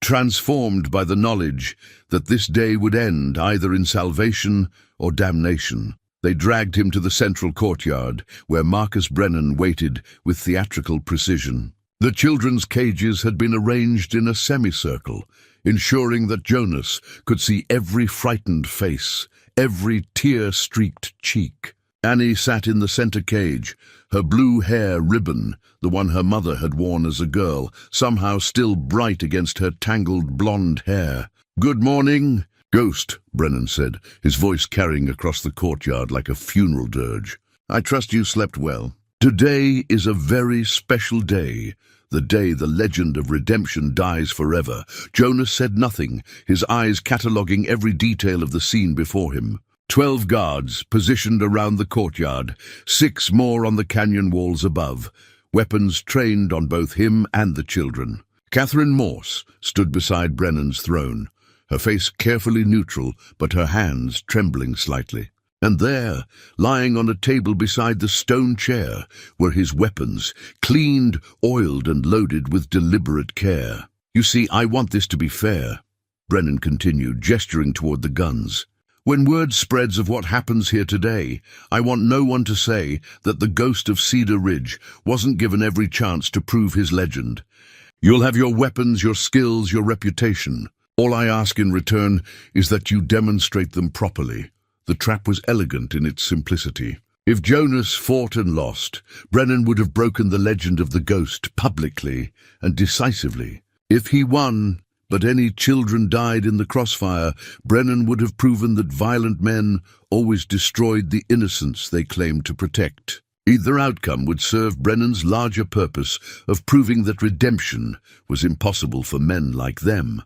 Speaker 1: Transformed by the knowledge that this day would end either in salvation or damnation. They dragged him to the central courtyard, where Marcus Brennan waited with theatrical precision. The children's cages had been arranged in a semicircle, ensuring that Jonas could see every frightened face, every tear-streaked cheek. Annie sat in the center cage, her blue hair ribbon, the one her mother had worn as a girl, somehow still bright against her tangled blonde hair. "Good morning, Ghost," Brennan said, his voice carrying across the courtyard like a funeral dirge. "I trust you slept well. Today is a very special day, the day the legend of redemption dies forever." Jonas said nothing, his eyes cataloguing every detail of the scene before him. 12 guards positioned around the courtyard, 6 more on the canyon walls above, weapons trained on both him and the children. Catherine Morse stood beside Brennan's throne, her face carefully neutral, but her hands trembling slightly. And there, lying on a table beside the stone chair, were his weapons, cleaned, oiled, and loaded with deliberate care. "You see, I want this to be fair," Brennan continued, gesturing toward the guns. "When word spreads of what happens here today, I want no one to say that the ghost of Cedar Ridge wasn't given every chance to prove his legend. You'll have your weapons, your skills, your reputation. All I ask in return is that you demonstrate them properly." The trap was elegant in its simplicity. If Jonas fought and lost, Brennan would have broken the legend of the ghost publicly and decisively. If he won, but any children died in the crossfire, Brennan would have proven that violent men always destroyed the innocents they claimed to protect. Either outcome would serve Brennan's larger purpose of proving that redemption was impossible for men like them.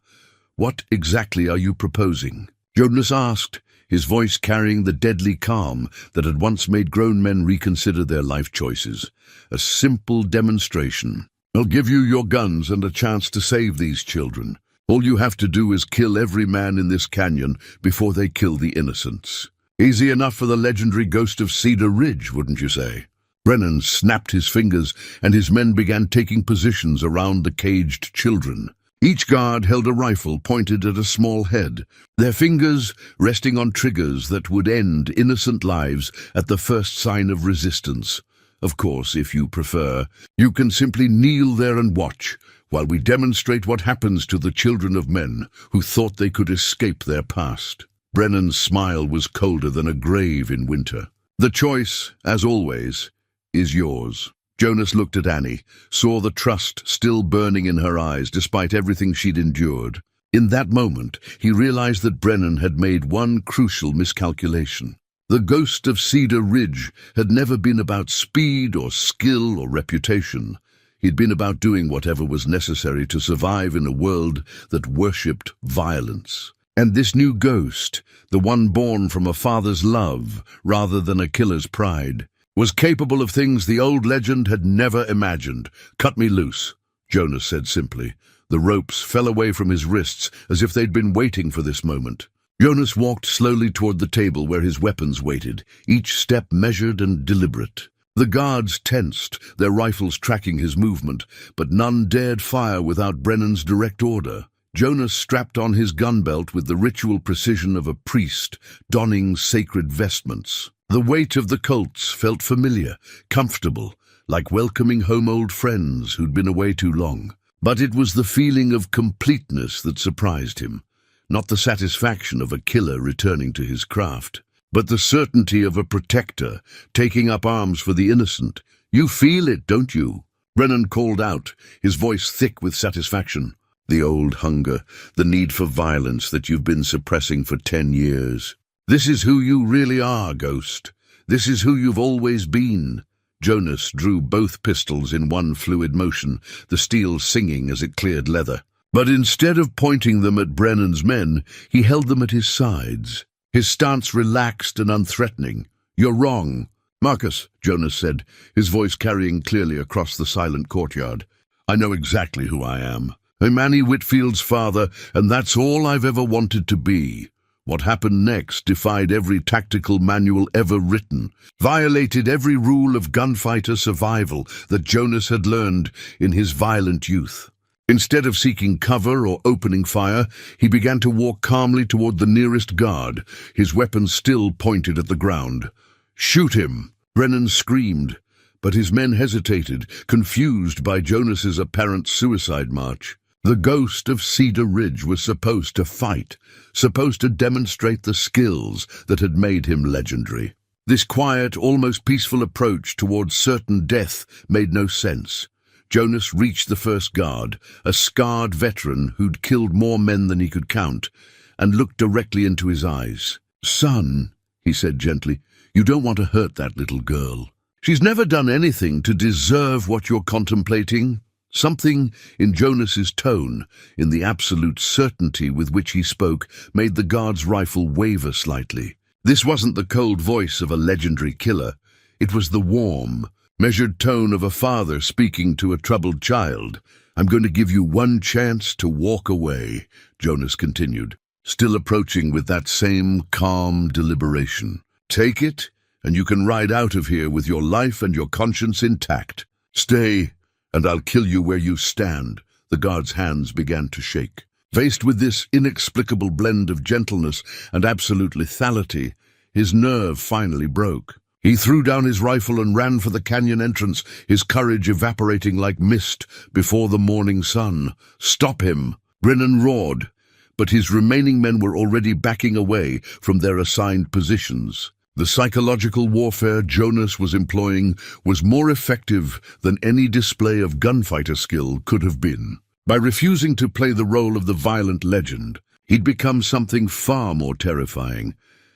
Speaker 1: "What exactly are you proposing?" Jonas asked, his voice carrying the deadly calm that had once made grown men reconsider their life choices. "A simple demonstration. I'll give you your guns and a chance to save these children. All you have to do is kill every man in this canyon before they kill the innocents." Easy enough for the legendary ghost of Cedar Ridge, wouldn't you say? Brennan snapped his fingers, and his men began taking positions around the caged children. Each guard held a rifle pointed at a small head, their fingers resting on triggers that would end innocent lives at the first sign of resistance. Of course, if you prefer, you can simply kneel there and watch, while we demonstrate what happens to the children of men who thought they could escape their past. Brennan's smile was colder than a grave in winter. "The choice, as always, is yours." Jonas looked at Annie, saw the trust still burning in her eyes despite everything she'd endured. In that moment, he realized that Brennan had made one crucial miscalculation. The ghost of Cedar Ridge had never been about speed or skill or reputation. He'd been about doing whatever was necessary to survive in a world that worshipped violence. And this new ghost, the one born from a father's love rather than a killer's pride, was capable of things the old legend had never imagined. "Cut me loose," Jonas said simply. The ropes fell away from his wrists as if they'd been waiting for this moment. Jonas walked slowly toward the table where his weapons waited, each step measured and deliberate. The guards tensed, their rifles tracking his movement, but none dared fire without Brennan's direct order. Jonas strapped on his gun belt with the ritual precision of a priest donning sacred vestments. The weight of the Colts felt familiar, comfortable, like welcoming home old friends who'd been away too long. But it was the feeling of completeness that surprised him, not the satisfaction of a killer returning to his craft, but the certainty of a protector taking up arms for the innocent. "You feel it, don't you?" Brennan called out, his voice thick with satisfaction. "The old hunger, the need for violence that you've been suppressing for 10 years. This is who you really are, Ghost. This is who you've always been." Jonas drew both pistols in one fluid motion, the steel singing as it cleared leather. But instead of pointing them at Brennan's men, he held them at his sides, his stance relaxed and unthreatening. "You're wrong, Marcus," Jonas said, his voice carrying clearly across the silent courtyard. "I know exactly who I am. I'm Annie Whitfield's father, and that's all I've ever wanted to be. What happened next defied every tactical manual ever written, violated every rule of gunfighter survival that Jonas had learned in his violent youth. Instead of seeking cover or opening fire, he began to walk calmly toward the nearest guard, his weapon still pointed at the ground. "Shoot him!" Brennan screamed, but his men hesitated, confused by Jonas's apparent suicide march. The ghost of Cedar Ridge was supposed to fight, supposed to demonstrate the skills that had made him legendary. This quiet, almost peaceful approach towards certain death made no sense. Jonas reached the first guard, a scarred veteran who'd killed more men than he could count, and looked directly into his eyes. "Son," he said gently, "you don't want to hurt that little girl. She's never done anything to deserve what you're contemplating." Something in Jonas's tone, in the absolute certainty with which he spoke, made the guard's rifle waver slightly. This wasn't the cold voice of a legendary killer. It was the warm, measured tone of a father speaking to a troubled child. "I'm going to give you one chance to walk away," Jonas continued, still approaching with that same calm deliberation. "Take it, and you can ride out of here with your life and your conscience intact. Stay, and I'll kill you where you stand." The guard's hands began to shake. Faced with this inexplicable blend of gentleness and absolute lethality, his nerve finally broke. He threw down his rifle and ran for the canyon entrance, his courage evaporating like mist before the morning sun. "Stop him!" Brennan roared, but his remaining men were already backing away from their assigned positions. The psychological warfare Jonas was employing was more effective than any display of gunfighter skill could have been. By refusing to play the role of the violent legend, he'd become something far more terrifying.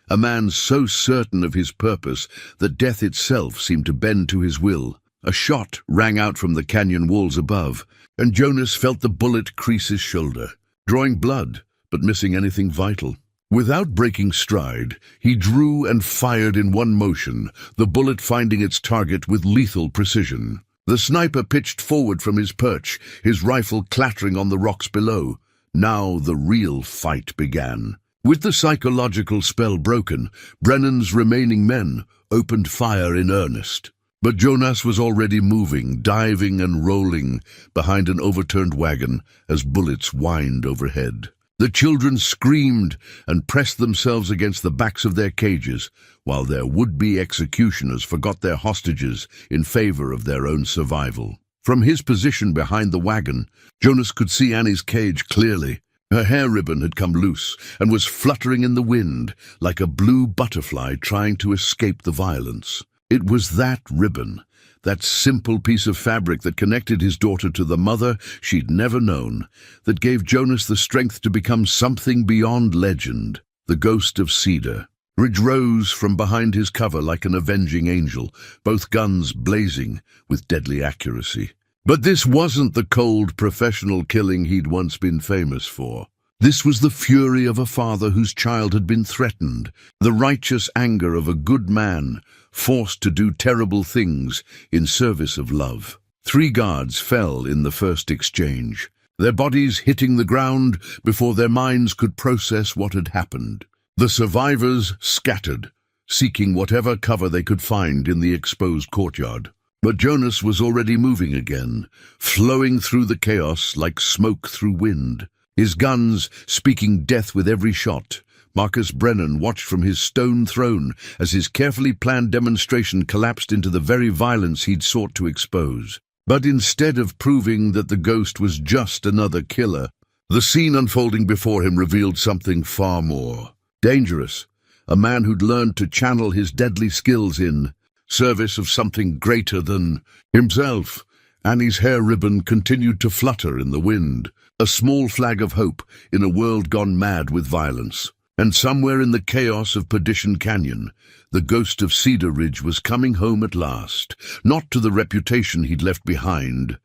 Speaker 1: A man so certain of his purpose that death itself seemed to bend to his will. A shot rang out from the canyon walls above, and Jonas felt the bullet crease his shoulder, drawing blood, but missing anything vital. Without breaking stride, he drew and fired in one motion, the bullet finding its target with lethal precision. The sniper pitched forward from his perch, his rifle clattering on the rocks below. Now the real fight began. With the psychological spell broken, Brennan's remaining men opened fire in earnest. But Jonas was already moving, diving and rolling behind an overturned wagon as bullets whined overhead. The children screamed and pressed themselves against the backs of their cages, while their would-be executioners forgot their hostages in favor of their own survival. From his position behind the wagon, Jonas could see Annie's cage clearly. Her hair ribbon had come loose and was fluttering in the wind like a blue butterfly trying to escape the violence. It was that ribbon, that simple piece of fabric that connected his daughter to the mother she'd never known, that gave Jonas the strength to become something beyond legend. The ghost of Cedar Ridge rose from behind his cover like an avenging angel, both guns blazing with deadly accuracy. But this wasn't the cold, professional killing he'd once been famous for. This was the fury of a father whose child had been threatened, the righteous anger of a good man forced to do terrible things in service of love. 3 guards fell in the first exchange, their bodies hitting the ground before their minds could process what had happened. The survivors scattered, seeking whatever cover they could find in the exposed courtyard. But Jonas was already moving again, flowing through the chaos like smoke through wind. His guns speaking death with every shot. Marcus Brennan watched from his stone throne as his carefully planned demonstration collapsed into the very violence he'd sought to expose. But instead of proving that the ghost was just another killer, the scene unfolding before him revealed something far more dangerous. A man who'd learned to channel his deadly skills in service of something greater than himself. Annie's hair ribbon continued to flutter in the wind, a small flag of hope in a world gone mad with violence. And somewhere in the chaos of Perdition Canyon, the ghost of Cedar Ridge was coming home at last, not to the reputation he'd left behind,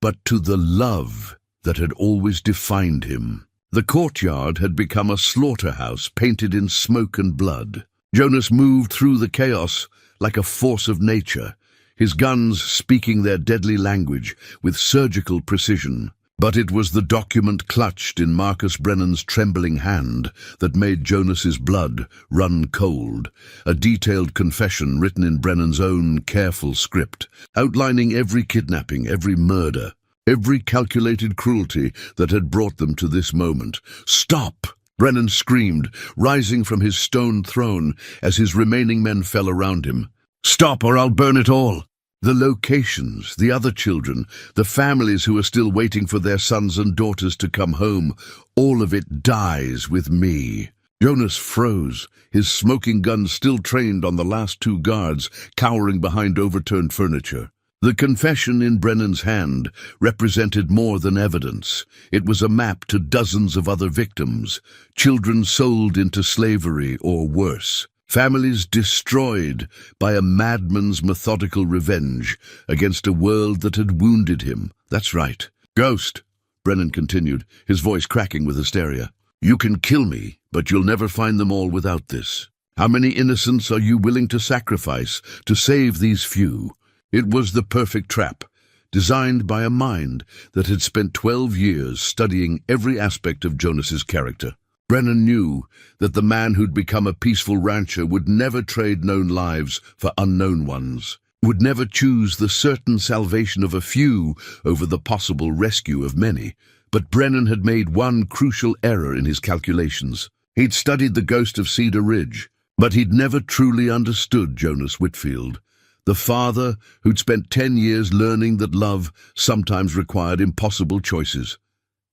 Speaker 1: but to the love that had always defined him. The courtyard had become a slaughterhouse painted in smoke and blood. Jonas moved through the chaos like a force of nature, his guns speaking their deadly language with surgical precision. But it was the document clutched in Marcus Brennan's trembling hand that made Jonas's blood run cold, a detailed confession written in Brennan's own careful script, outlining every kidnapping, every murder, every calculated cruelty that had brought them to this moment. "Stop!" Brennan screamed, rising from his stone throne as his remaining men fell around him. "Stop, or I'll burn it all!" The locations, the other children, the families who are still waiting for their sons and daughters to come home, all of it dies with me. Jonas froze, his smoking gun still trained on the last 2 guards, cowering behind overturned furniture. The confession in Brennan's hand represented more than evidence. It was a map to dozens of other victims, children sold into slavery or worse. Families destroyed by a madman's methodical revenge against a world that had wounded him. "That's right. Ghost," Brennan continued, his voice cracking with hysteria. "You can kill me, but you'll never find them all without this. How many innocents are you willing to sacrifice to save these few?" It was the perfect trap, designed by a mind that had spent 12 years studying every aspect of Jonas's character. Brennan knew that the man who'd become a peaceful rancher would never trade known lives for unknown ones, would never choose the certain salvation of a few over the possible rescue of many. But Brennan had made one crucial error in his calculations. He'd studied the ghost of Cedar Ridge, but he'd never truly understood Jonas Whitfield, the father who'd spent 10 years learning that love sometimes required impossible choices.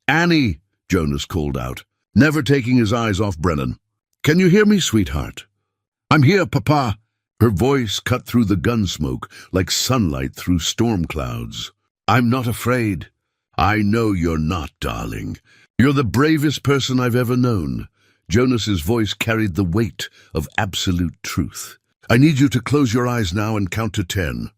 Speaker 1: "Annie!" Jonas called out. never taking his eyes off Brennan. "Can you hear me, sweetheart?" "I'm here, Papa." Her voice cut through the gun smoke like sunlight through storm clouds. "I'm not afraid." "I know you're not, darling. You're the bravest person I've ever known." Jonas's voice carried the weight of absolute truth. "I need you to close your eyes now and count to 10.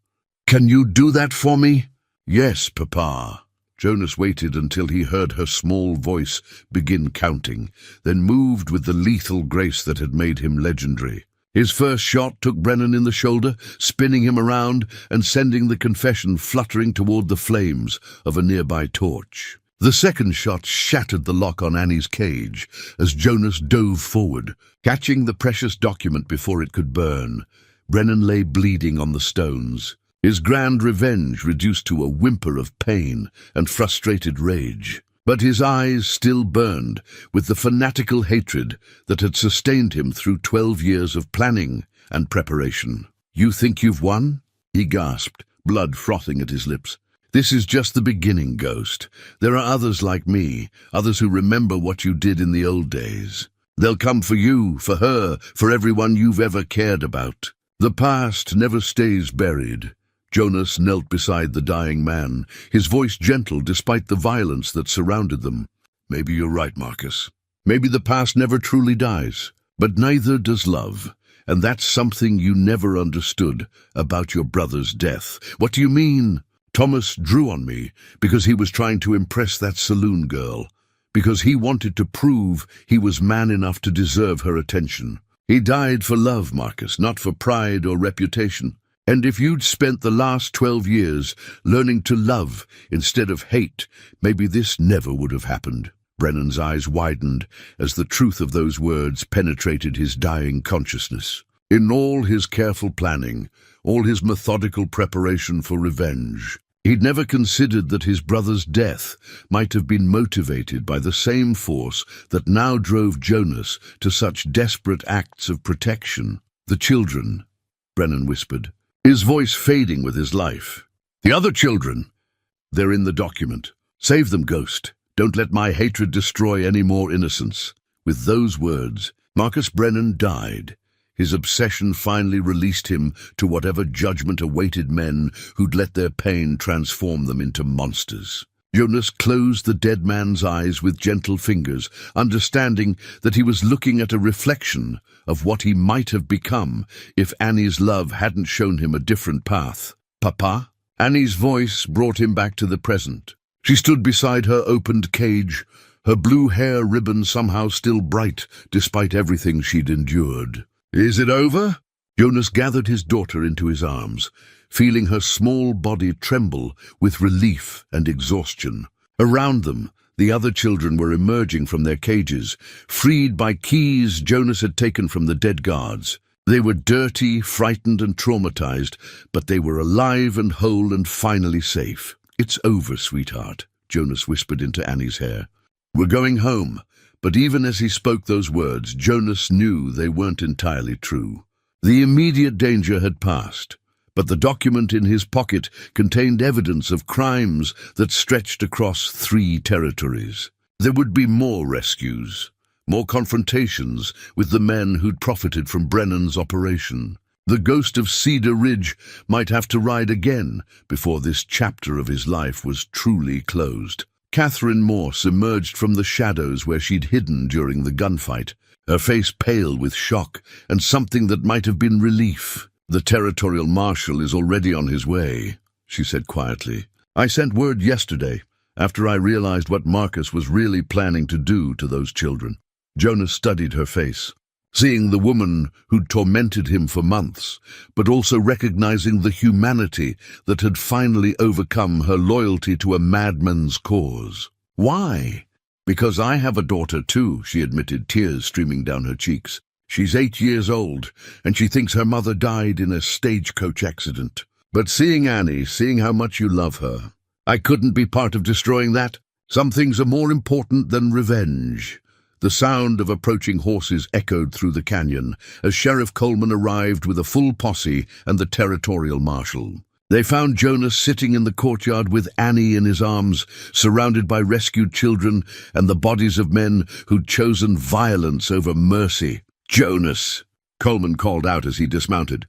Speaker 1: Can you do that for me?" "Yes, Papa." Jonas waited until he heard her small voice begin counting, then moved with the lethal grace that had made him legendary. His first shot took Brennan in the shoulder, spinning him around and sending the confession fluttering toward the flames of a nearby torch. The second shot shattered the lock on Annie's cage as Jonas dove forward, catching the precious document before it could burn. Brennan lay bleeding on the stones, his grand revenge reduced to a whimper of pain and frustrated rage. But his eyes still burned with the fanatical hatred that had sustained him through 12 years of planning and preparation. "You think you've won?" he gasped, blood frothing at his lips. "This is just the beginning, Ghost. There are others like me, others who remember what you did in the old days. They'll come for you, for her, for everyone you've ever cared about. The past never stays buried." Jonas knelt beside the dying man, his voice gentle despite the violence that surrounded them. "Maybe you're right, Marcus. Maybe the past never truly dies. But neither does love. And that's something you never understood about your brother's death." "What do you mean?" "Thomas drew on me because he was trying to impress that saloon girl, because he wanted to prove he was man enough to deserve her attention. He died for love, Marcus, not for pride or reputation. And if you'd spent the last 12 years learning to love instead of hate, maybe this never would have happened." Brennan's eyes widened as the truth of those words penetrated his dying consciousness. In all his careful planning, all his methodical preparation for revenge, he'd never considered that his brother's death might have been motivated by the same force that now drove Jonas to such desperate acts of protection. "The children," Brennan whispered, his voice fading with his life. "The other children, they're in the document. Save them, Ghost. Don't let my hatred destroy any more innocence." With those words, Marcus Brennan died. His obsession finally released him to whatever judgment awaited men who'd let their pain transform them into monsters. Jonas closed the dead man's eyes with gentle fingers, understanding that he was looking at a reflection of what he might have become if Annie's love hadn't shown him a different path. "Papa?" Annie's voice brought him back to the present. She stood beside her opened cage, her blue hair ribbon somehow still bright despite everything she'd endured. "Is it over?" Jonas gathered his daughter into his arms, feeling her small body tremble with relief and exhaustion. Around them, the other children were emerging from their cages, freed by keys Jonas had taken from the dead guards. They were dirty, frightened, and traumatized, but they were alive and whole and finally safe. "It's over, sweetheart," Jonas whispered into Annie's hair. "We're going home." But even as he spoke those words, Jonas knew they weren't entirely true. The immediate danger had passed, but the document in his pocket contained evidence of crimes that stretched across 3 territories. There would be more rescues, more confrontations with the men who'd profited from Brennan's operation. The ghost of Cedar Ridge might have to ride again before this chapter of his life was truly closed. Catherine Morse emerged from the shadows where she'd hidden during the gunfight, her face pale with shock and something that might have been relief. "The territorial marshal is already on his way," she said quietly. "I sent word yesterday, after I realized what Marcus was really planning to do to those children." Jonas studied her face, seeing the woman who'd tormented him for months, but also recognizing the humanity that had finally overcome her loyalty to a madman's cause. "Why?" "Because I have a daughter too," she admitted, tears streaming down her cheeks. "She's 8 years old, and she thinks her mother died in a stagecoach accident. But seeing Annie, seeing how much you love her, I couldn't be part of destroying that. Some things are more important than revenge." The sound of approaching horses echoed through the canyon as Sheriff Coleman arrived with a full posse and the territorial marshal. They found Jonas sitting in the courtyard with Annie in his arms, surrounded by rescued children and the bodies of men who'd chosen violence over mercy. "Jonas," Coleman called out as he dismounted.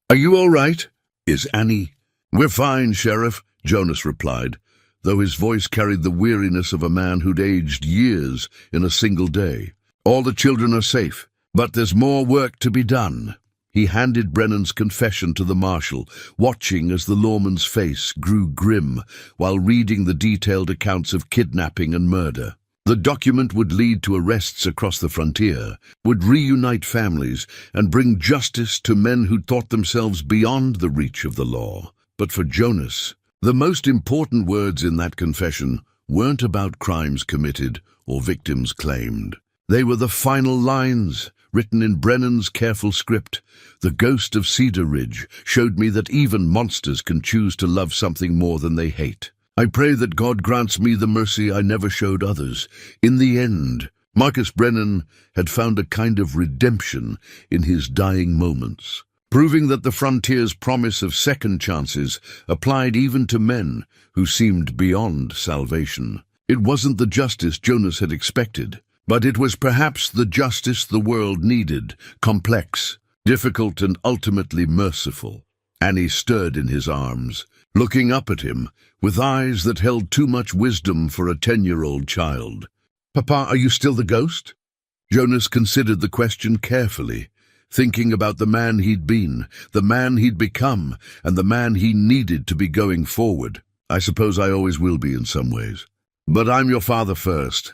Speaker 1: "Are you all right?" "Is Annie?" "We're fine, Sheriff," Jonas replied, though his voice carried the weariness of a man who'd aged years in a single day. "All the children are safe, but there's more work to be done." He handed Brennan's confession to the marshal, watching as the lawman's face grew grim while reading the detailed accounts of kidnapping and murder. The document would lead to arrests across the frontier, would reunite families, and bring justice to men who thought themselves beyond the reach of the law. But for Jonas, the most important words in that confession weren't about crimes committed or victims claimed. They were the final lines, written in Brennan's careful script. "The ghost of Cedar Ridge showed me that even monsters can choose to love something more than they hate. I pray that God grants me the mercy I never showed others." In the end, Marcus Brennan had found a kind of redemption in his dying moments, proving that the frontier's promise of second chances applied even to men who seemed beyond salvation. It wasn't the justice Jonas had expected, but it was perhaps the justice the world needed, complex, difficult, and ultimately merciful. Annie stirred in his arms, looking up at him with eyes that held too much wisdom for a 10-year-old child. "Papa, are you still the ghost?" Jonas considered the question carefully, thinking about the man he'd been, the man he'd become, and the man he needed to be going forward. "I suppose I always will be in some ways. But I'm your father first.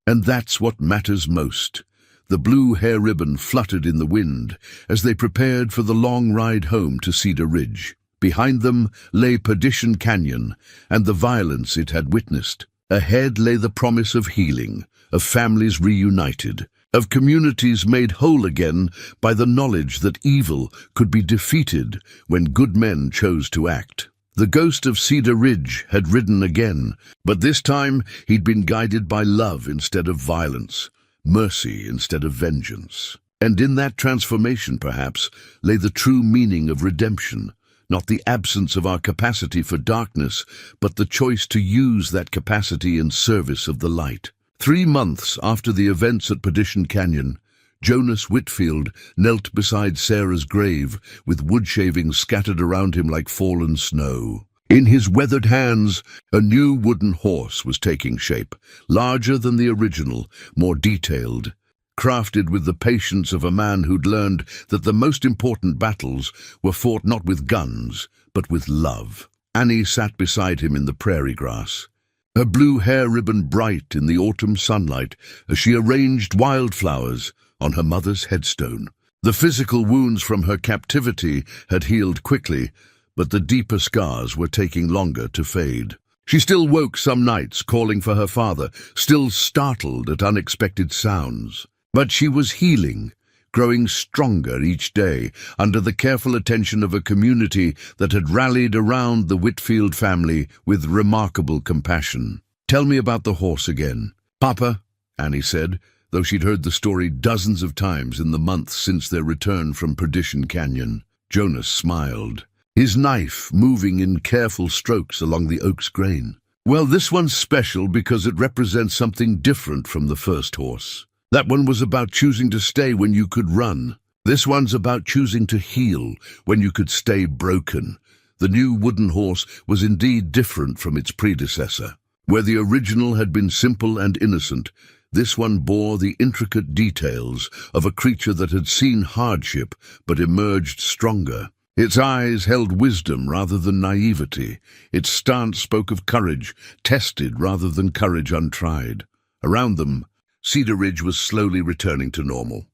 Speaker 1: And that's what matters most." The blue hair ribbon fluttered in the wind as they prepared for the long ride home to Cedar Ridge. Behind them lay Perdition Canyon and the violence it had witnessed. Ahead lay the promise of healing, of families reunited, of communities made whole again by the knowledge that evil could be defeated when good men chose to act. The ghost of Cedar Ridge had ridden again, but this time he'd been guided by love instead of violence, mercy instead of vengeance. And in that transformation, perhaps, lay the true meaning of redemption, not the absence of our capacity for darkness, but the choice to use that capacity in service of the light. 3 months after the events at Perdition Canyon, Jonas Whitfield knelt beside Sarah's grave with wood shavings scattered around him like fallen snow. In his weathered hands, a new wooden horse was taking shape, larger than the original, more detailed, crafted with the patience of a man who'd learned that the most important battles were fought not with guns, but with love. Annie sat beside him in the prairie grass, her blue hair ribbon bright in the autumn sunlight as she arranged wildflowers on her mother's headstone. The physical wounds from her captivity had healed quickly, but the deeper scars were taking longer to fade. She still woke some nights calling for her father, still startled at unexpected sounds. But she was healing, growing stronger each day under the careful attention of a community that had rallied around the Whitfield family with remarkable compassion. "Tell me about the horse again." "Papa," Annie said, though she'd heard the story dozens of times in the months since their return from Perdition Canyon. Jonas smiled, his knife moving in careful strokes along the oak's grain. "Well, this one's special because it represents something different from the first horse. That one was about choosing to stay when you could run. This one's about choosing to heal when you could stay broken." The new wooden horse was indeed different from its predecessor. Where the original had been simple and innocent, this one bore the intricate details of a creature that had seen hardship but emerged stronger. Its eyes held wisdom rather than naivety. Its stance spoke of courage, tested rather than courage untried. Around them, Cedar Ridge was slowly returning to normal,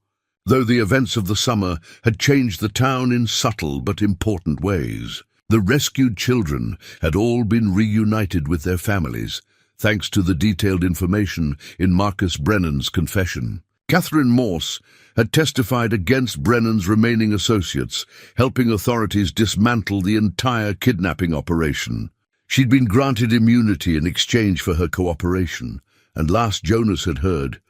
Speaker 1: though the events of the summer had changed the town in subtle but important ways. The rescued children had all been reunited with their families, thanks to the detailed information in Marcus Brennan's confession. Catherine Morse had testified against Brennan's remaining associates, helping authorities dismantle the entire kidnapping operation. She'd been granted immunity in exchange for her cooperation, and last Jonas had heard,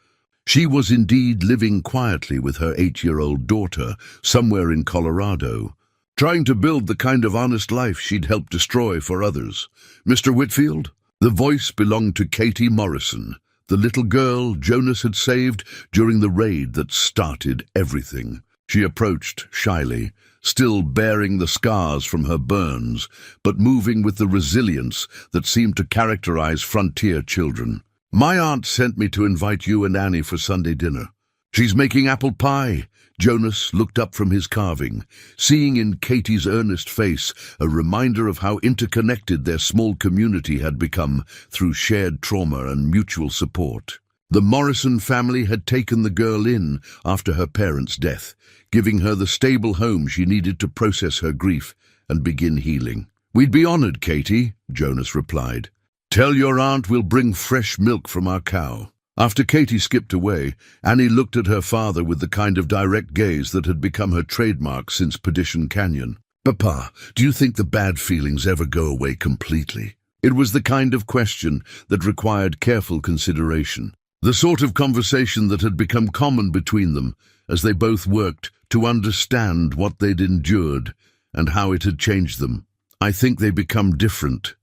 Speaker 1: she was indeed living quietly with her 8-year-old daughter somewhere in Colorado. trying to build the kind of honest life she'd helped destroy for others. Mr. Whitfield? The voice belonged to Katie Morrison, the little girl Jonas had saved during the raid that started everything. She approached shyly, still bearing the scars from her burns, but moving with the resilience that seemed to characterize frontier children. My aunt sent me to invite you and Annie for Sunday dinner. She's making apple pie. Jonas looked up from his carving, seeing in Katie's earnest face a reminder of how interconnected their small community had become through shared trauma and mutual support. The Morrison family had taken the girl in after her parents' death, giving her the stable home she needed to process her grief and begin healing. "We'd be honored, Katie," Jonas replied. "Tell your aunt we'll bring fresh milk from our cow." After Katie skipped away, Annie looked at her father with the kind of direct gaze that had become her trademark since Perdition Canyon. "Papa, do you think the bad feelings ever go away completely?" It was the kind of question that required careful consideration, the sort of conversation that had become common between them as they both worked to understand what they'd endured and how it had changed them. "I think they become different,"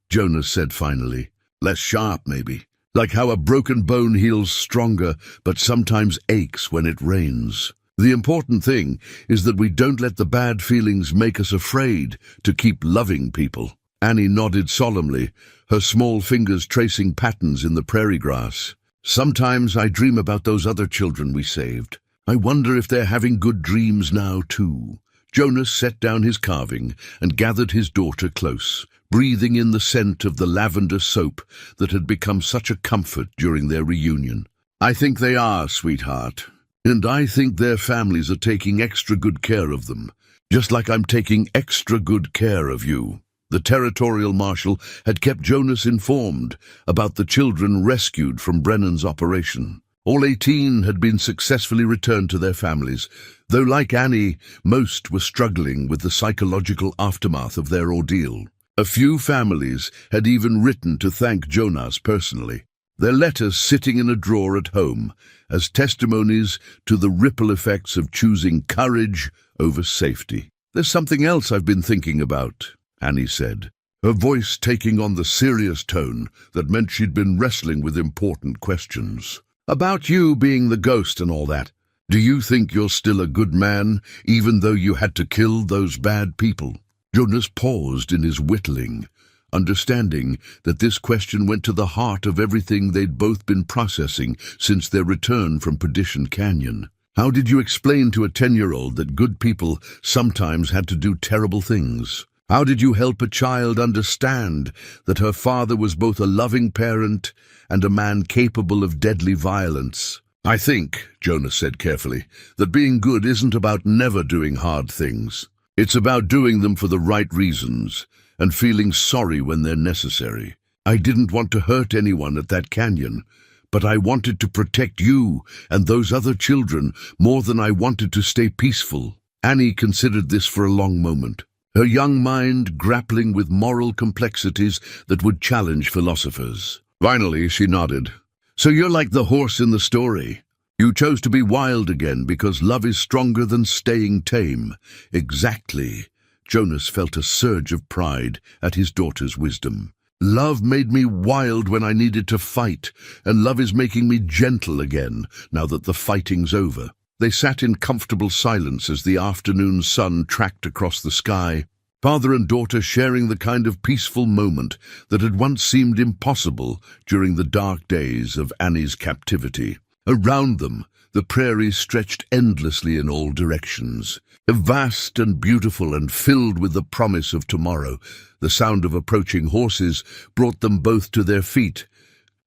Speaker 1: Jonas said finally. "Less sharp, maybe. Like how a broken bone heals stronger, but sometimes aches when it rains. The important thing is that we don't let the bad feelings make us afraid to keep loving people." Annie nodded solemnly, her small fingers tracing patterns in the prairie grass. "Sometimes I dream about those other children we saved. I wonder if they're having good dreams now, too." Jonas set down his carving and gathered his daughter close, breathing in the scent of the lavender soap that had become such a comfort during their reunion. "I think they are, sweetheart. And I think their families are taking extra good care of them, just like I'm taking extra good care of you." The territorial marshal had kept Jonas informed about the children rescued from Brennan's operation. All 18 had been successfully returned to their families, though like Annie, most were struggling with the psychological aftermath of their ordeal. A few families had even written to thank Jonas personally, their letters sitting in a drawer at home as testimonies to the ripple effects of choosing courage over safety. "There's something else I've been thinking about," Annie said, her voice taking on the serious tone that meant she'd been wrestling with important questions. "About you being the ghost and all that. Do you think you're still a good man, even though you had to kill those bad people?" Jonas paused in his whittling, understanding that this question went to the heart of everything they'd both been processing since their return from Perdition Canyon. "How did you explain to a 10-year-old that good people sometimes had to do terrible things? How did you help a child understand that her father was both a loving parent and a man capable of deadly violence?" "I think," Jonas said carefully, "that being good isn't about never doing hard things. It's about doing them for the right reasons and feeling sorry when they're necessary. I didn't want to hurt anyone at that canyon, but I wanted to protect you and those other children more than I wanted to stay peaceful." Annie considered this for a long moment, her young mind grappling with moral complexities that would challenge philosophers. Finally, she nodded. "So you're like the horse in the story. You chose to be wild again because love is stronger than staying tame." "Exactly." Jonas felt a surge of pride at his daughter's wisdom. "Love made me wild when I needed to fight, and love is making me gentle again now that the fighting's over." They sat in comfortable silence as the afternoon sun tracked across the sky, father and daughter sharing the kind of peaceful moment that had once seemed impossible during the dark days of Annie's captivity. Around them, the prairie stretched endlessly in all directions, vast and beautiful and filled with the promise of tomorrow. The sound of approaching horses brought them both to their feet,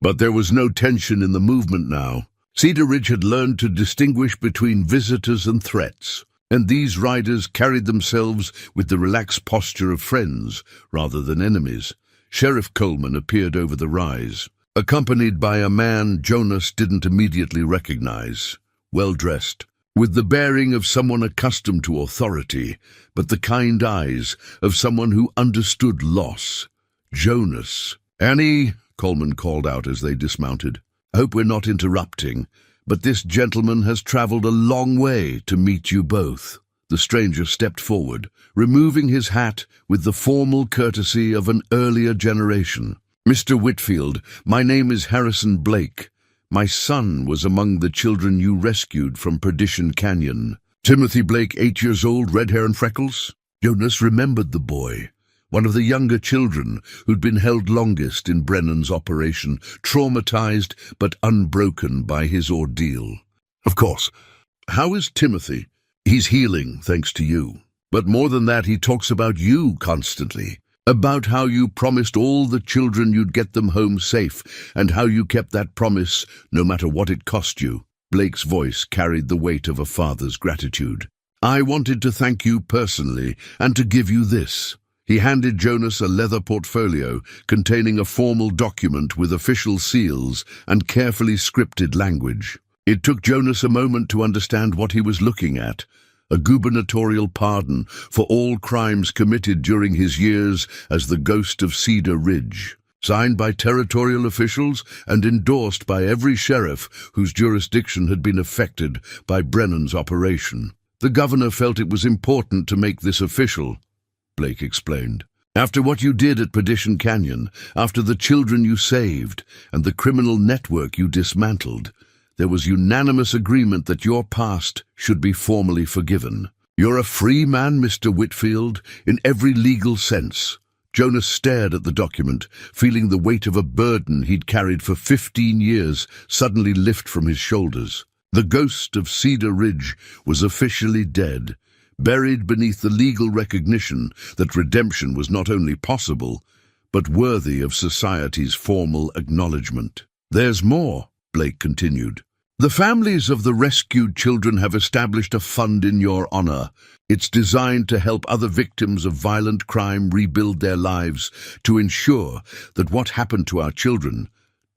Speaker 1: but there was no tension in the movement now. Cedar Ridge had learned to distinguish between visitors and threats, and these riders carried themselves with the relaxed posture of friends rather than enemies. Sheriff Coleman appeared over the rise, accompanied by a man Jonas didn't immediately recognize, well-dressed, with the bearing of someone accustomed to authority, but the kind eyes of someone who understood loss. "Jonas." "Annie," Coleman called out as they dismounted. "Hope we're not interrupting, but this gentleman has traveled a long way to meet you both." The stranger stepped forward, removing his hat with the formal courtesy of an earlier generation. "Mr. Whitfield, my name is Harrison Blake. My son was among the children you rescued from Perdition Canyon." Timothy Blake, 8 years old, red hair and freckles? Jonas remembered the boy, one of the younger children who'd been held longest in Brennan's operation, traumatized but unbroken by his ordeal. "Of course. How is Timothy?" "He's healing, thanks to you. But more than that, he talks about you constantly. About how you promised all the children you'd get them home safe, and how you kept that promise no matter what it cost you." Blake's voice carried the weight of a father's gratitude. "I wanted to thank you personally, and to give you this." He handed Jonas a leather portfolio containing a formal document with official seals and carefully scripted language. It took Jonas a moment to understand what he was looking at. A gubernatorial pardon for all crimes committed during his years as the Ghost of Cedar Ridge, signed by territorial officials and endorsed by every sheriff whose jurisdiction had been affected by Brennan's operation. "The governor felt it was important to make this official," Blake explained. "After what you did at Perdition Canyon, after the children you saved and the criminal network you dismantled, there was unanimous agreement that your past should be formally forgiven. You're a free man, Mr. Whitfield, in every legal sense." Jonas stared at the document, feeling the weight of a burden he'd carried for 15 years suddenly lift from his shoulders. The Ghost of Cedar Ridge was officially dead, buried beneath the legal recognition that redemption was not only possible, but worthy of society's formal acknowledgement. "There's more," Blake continued. "The families of the rescued children have established a fund in your honor. It's designed to help other victims of violent crime rebuild their lives, to ensure that what happened to our children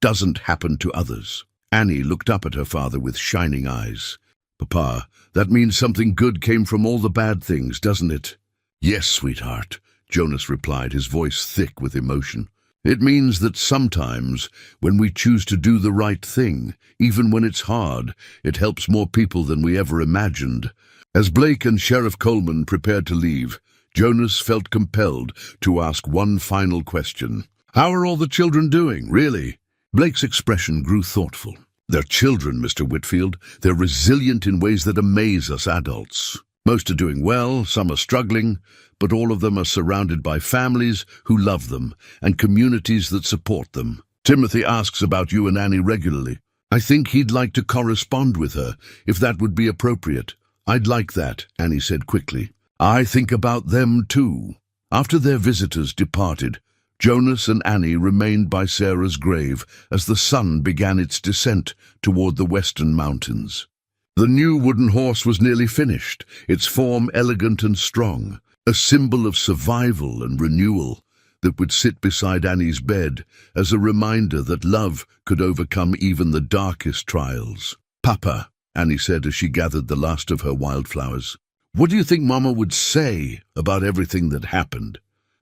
Speaker 1: doesn't happen to others." Annie looked up at her father with shining eyes. "Papa, that means something good came from all the bad things, doesn't it?" "Yes, sweetheart," Jonas replied, his voice thick with emotion. "It means that sometimes, when we choose to do the right thing, even when it's hard, it helps more people than we ever imagined." As Blake and Sheriff Coleman prepared to leave, Jonas felt compelled to ask one final question. "How are all the children doing, really?" Blake's expression grew thoughtful. "They're children, Mr. Whitfield. They're resilient in ways that amaze us adults. Most are doing well, some are struggling, but all of them are surrounded by families who love them and communities that support them. Timothy asks about you and Annie regularly. I think he'd like to correspond with her, if that would be appropriate." "I'd like that," Annie said quickly. "I think about them too." After their visitors departed, Jonas and Annie remained by Sarah's grave as the sun began its descent toward the western mountains. The new wooden horse was nearly finished, its form elegant and strong, a symbol of survival and renewal that would sit beside Annie's bed as a reminder that love could overcome even the darkest trials. "Papa," Annie said as she gathered the last of her wildflowers, "what do you think Mama would say about everything that happened?"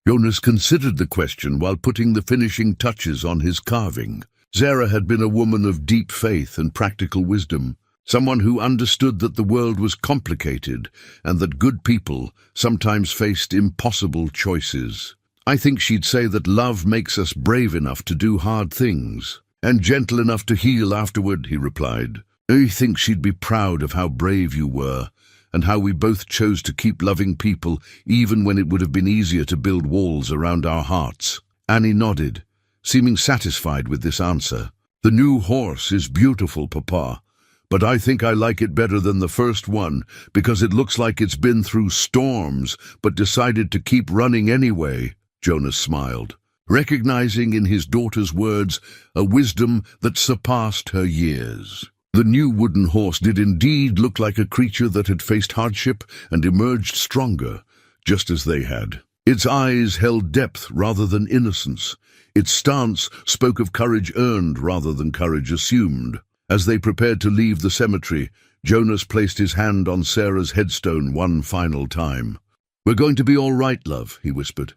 Speaker 1: Jonas considered the question while putting the finishing touches on his carving. Sarah had been a woman of deep faith and practical wisdom, someone who understood that the world was complicated and that good people sometimes faced impossible choices. "I think she'd say that love makes us brave enough to do hard things, and gentle enough to heal afterward," he replied. "I think she'd be proud of how brave you were, and how we both chose to keep loving people even when it would have been easier to build walls around our hearts." Annie nodded, seeming satisfied with this answer. "The new horse is beautiful, Papa, but I think I like it better than the first one because it looks like it's been through storms but decided to keep running anyway." Jonas smiled, recognizing in his daughter's words a wisdom that surpassed her years. The new wooden horse did indeed look like a creature that had faced hardship and emerged stronger, just as they had. Its eyes held depth rather than innocence. Its stance spoke of courage earned rather than courage assumed. As they prepared to leave the cemetery, Jonas placed his hand on Sarah's headstone one final time. "We're going to be all right, love," he whispered.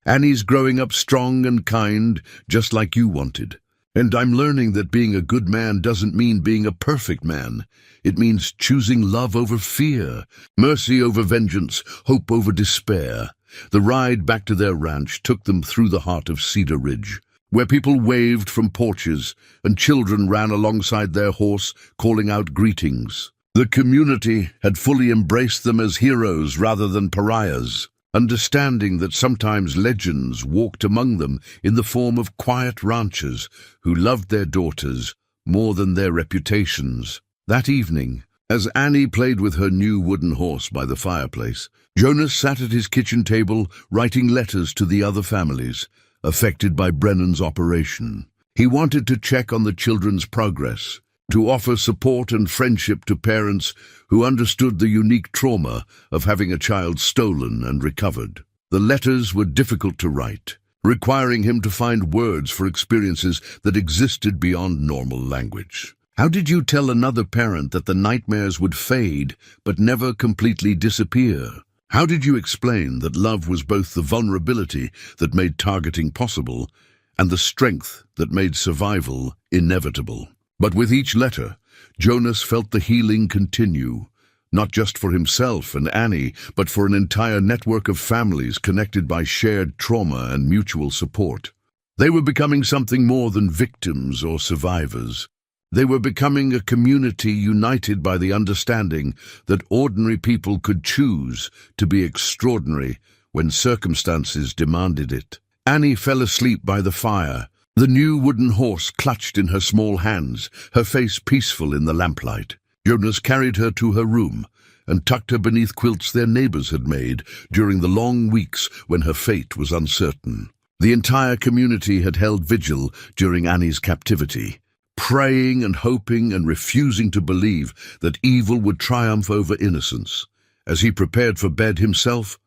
Speaker 1: "Annie's growing up strong and kind, just like you wanted. And I'm learning that being a good man doesn't mean being a perfect man. It means choosing love over fear, mercy over vengeance, hope over despair. The ride back to their ranch took them through the heart of Cedar Ridge, where people waved from porches and children ran alongside their horse, calling out greetings. The community had fully embraced them as heroes rather than pariahs, understanding that sometimes legends walked among them in the form of quiet ranchers who loved their daughters more than their reputations. That evening, as Annie played with her new wooden horse by the fireplace, Jonas sat at his kitchen table writing letters to the other families affected by Brennan's operation. He wanted to check on the children's progress, to offer support and friendship to parents who understood the unique trauma of having a child stolen and recovered. The letters were difficult to write, requiring him to find words for experiences that existed beyond normal language. How did you tell another parent that the nightmares would fade but never completely disappear? How did you explain that love was both the vulnerability that made targeting possible and the strength that made survival inevitable? But with each letter, Jonas felt the healing continue, not just for himself and Annie, but for an entire network of families connected by shared trauma and mutual support. They were becoming something more than victims or survivors. They were becoming a community united by the understanding that ordinary people could choose to be extraordinary when circumstances demanded it. Annie fell asleep by the fire, the new wooden horse clutched in her small hands, her face peaceful in the lamplight. Jonas carried her to her room and tucked her beneath quilts their neighbors had made during the long weeks when her fate was uncertain. The entire community had held vigil during Annie's captivity, praying and hoping and refusing to believe that evil would triumph over innocence. As he prepared for bed himself,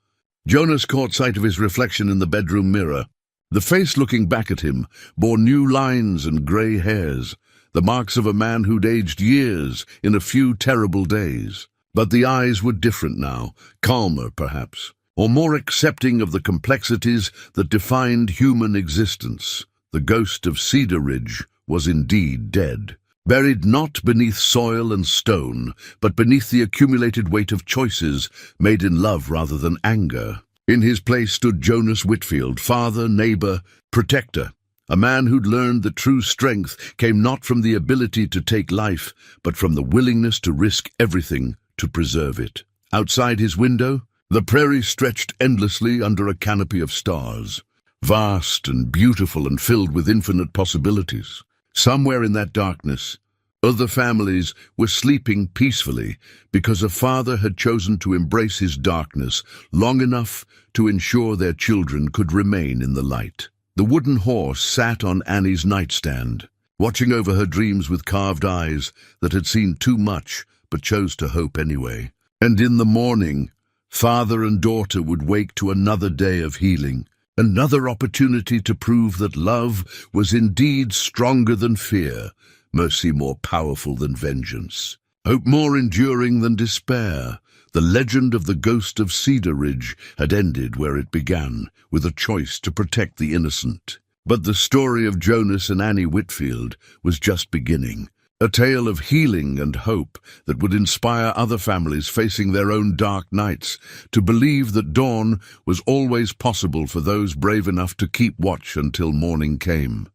Speaker 1: Jonas caught sight of his reflection in the bedroom mirror. The face looking back at him bore new lines and grey hairs, the marks of a man who'd aged years in a few terrible days. But the eyes were different now, calmer perhaps, or more accepting of the complexities that defined human existence. The ghost of Cedar Ridge was indeed dead, buried not beneath soil and stone, but beneath the accumulated weight of choices made in love rather than anger. In his place stood Jonas Whitfield, father, neighbor, protector, a man who'd learned that true strength came not from the ability to take life, but from the willingness to risk everything to preserve it. Outside his window, the prairie stretched endlessly under a canopy of stars, vast and beautiful and filled with infinite possibilities. Somewhere in that darkness, other families were sleeping peacefully because a father had chosen to embrace his darkness long enough to ensure their children could remain in the light. The wooden horse sat on Annie's nightstand, watching over her dreams with carved eyes that had seen too much but chose to hope anyway. And in the morning, father and daughter would wake to another day of healing, another opportunity to prove that love was indeed stronger than fear, mercy more powerful than vengeance, hope more enduring than despair. The legend of the ghost of Cedar Ridge had ended where it began, with a choice to protect the innocent. But the story of Jonas and Annie Whitfield was just beginning, a tale of healing and hope that would inspire other families facing their own dark nights to believe that dawn was always possible for those brave enough to keep watch until morning came.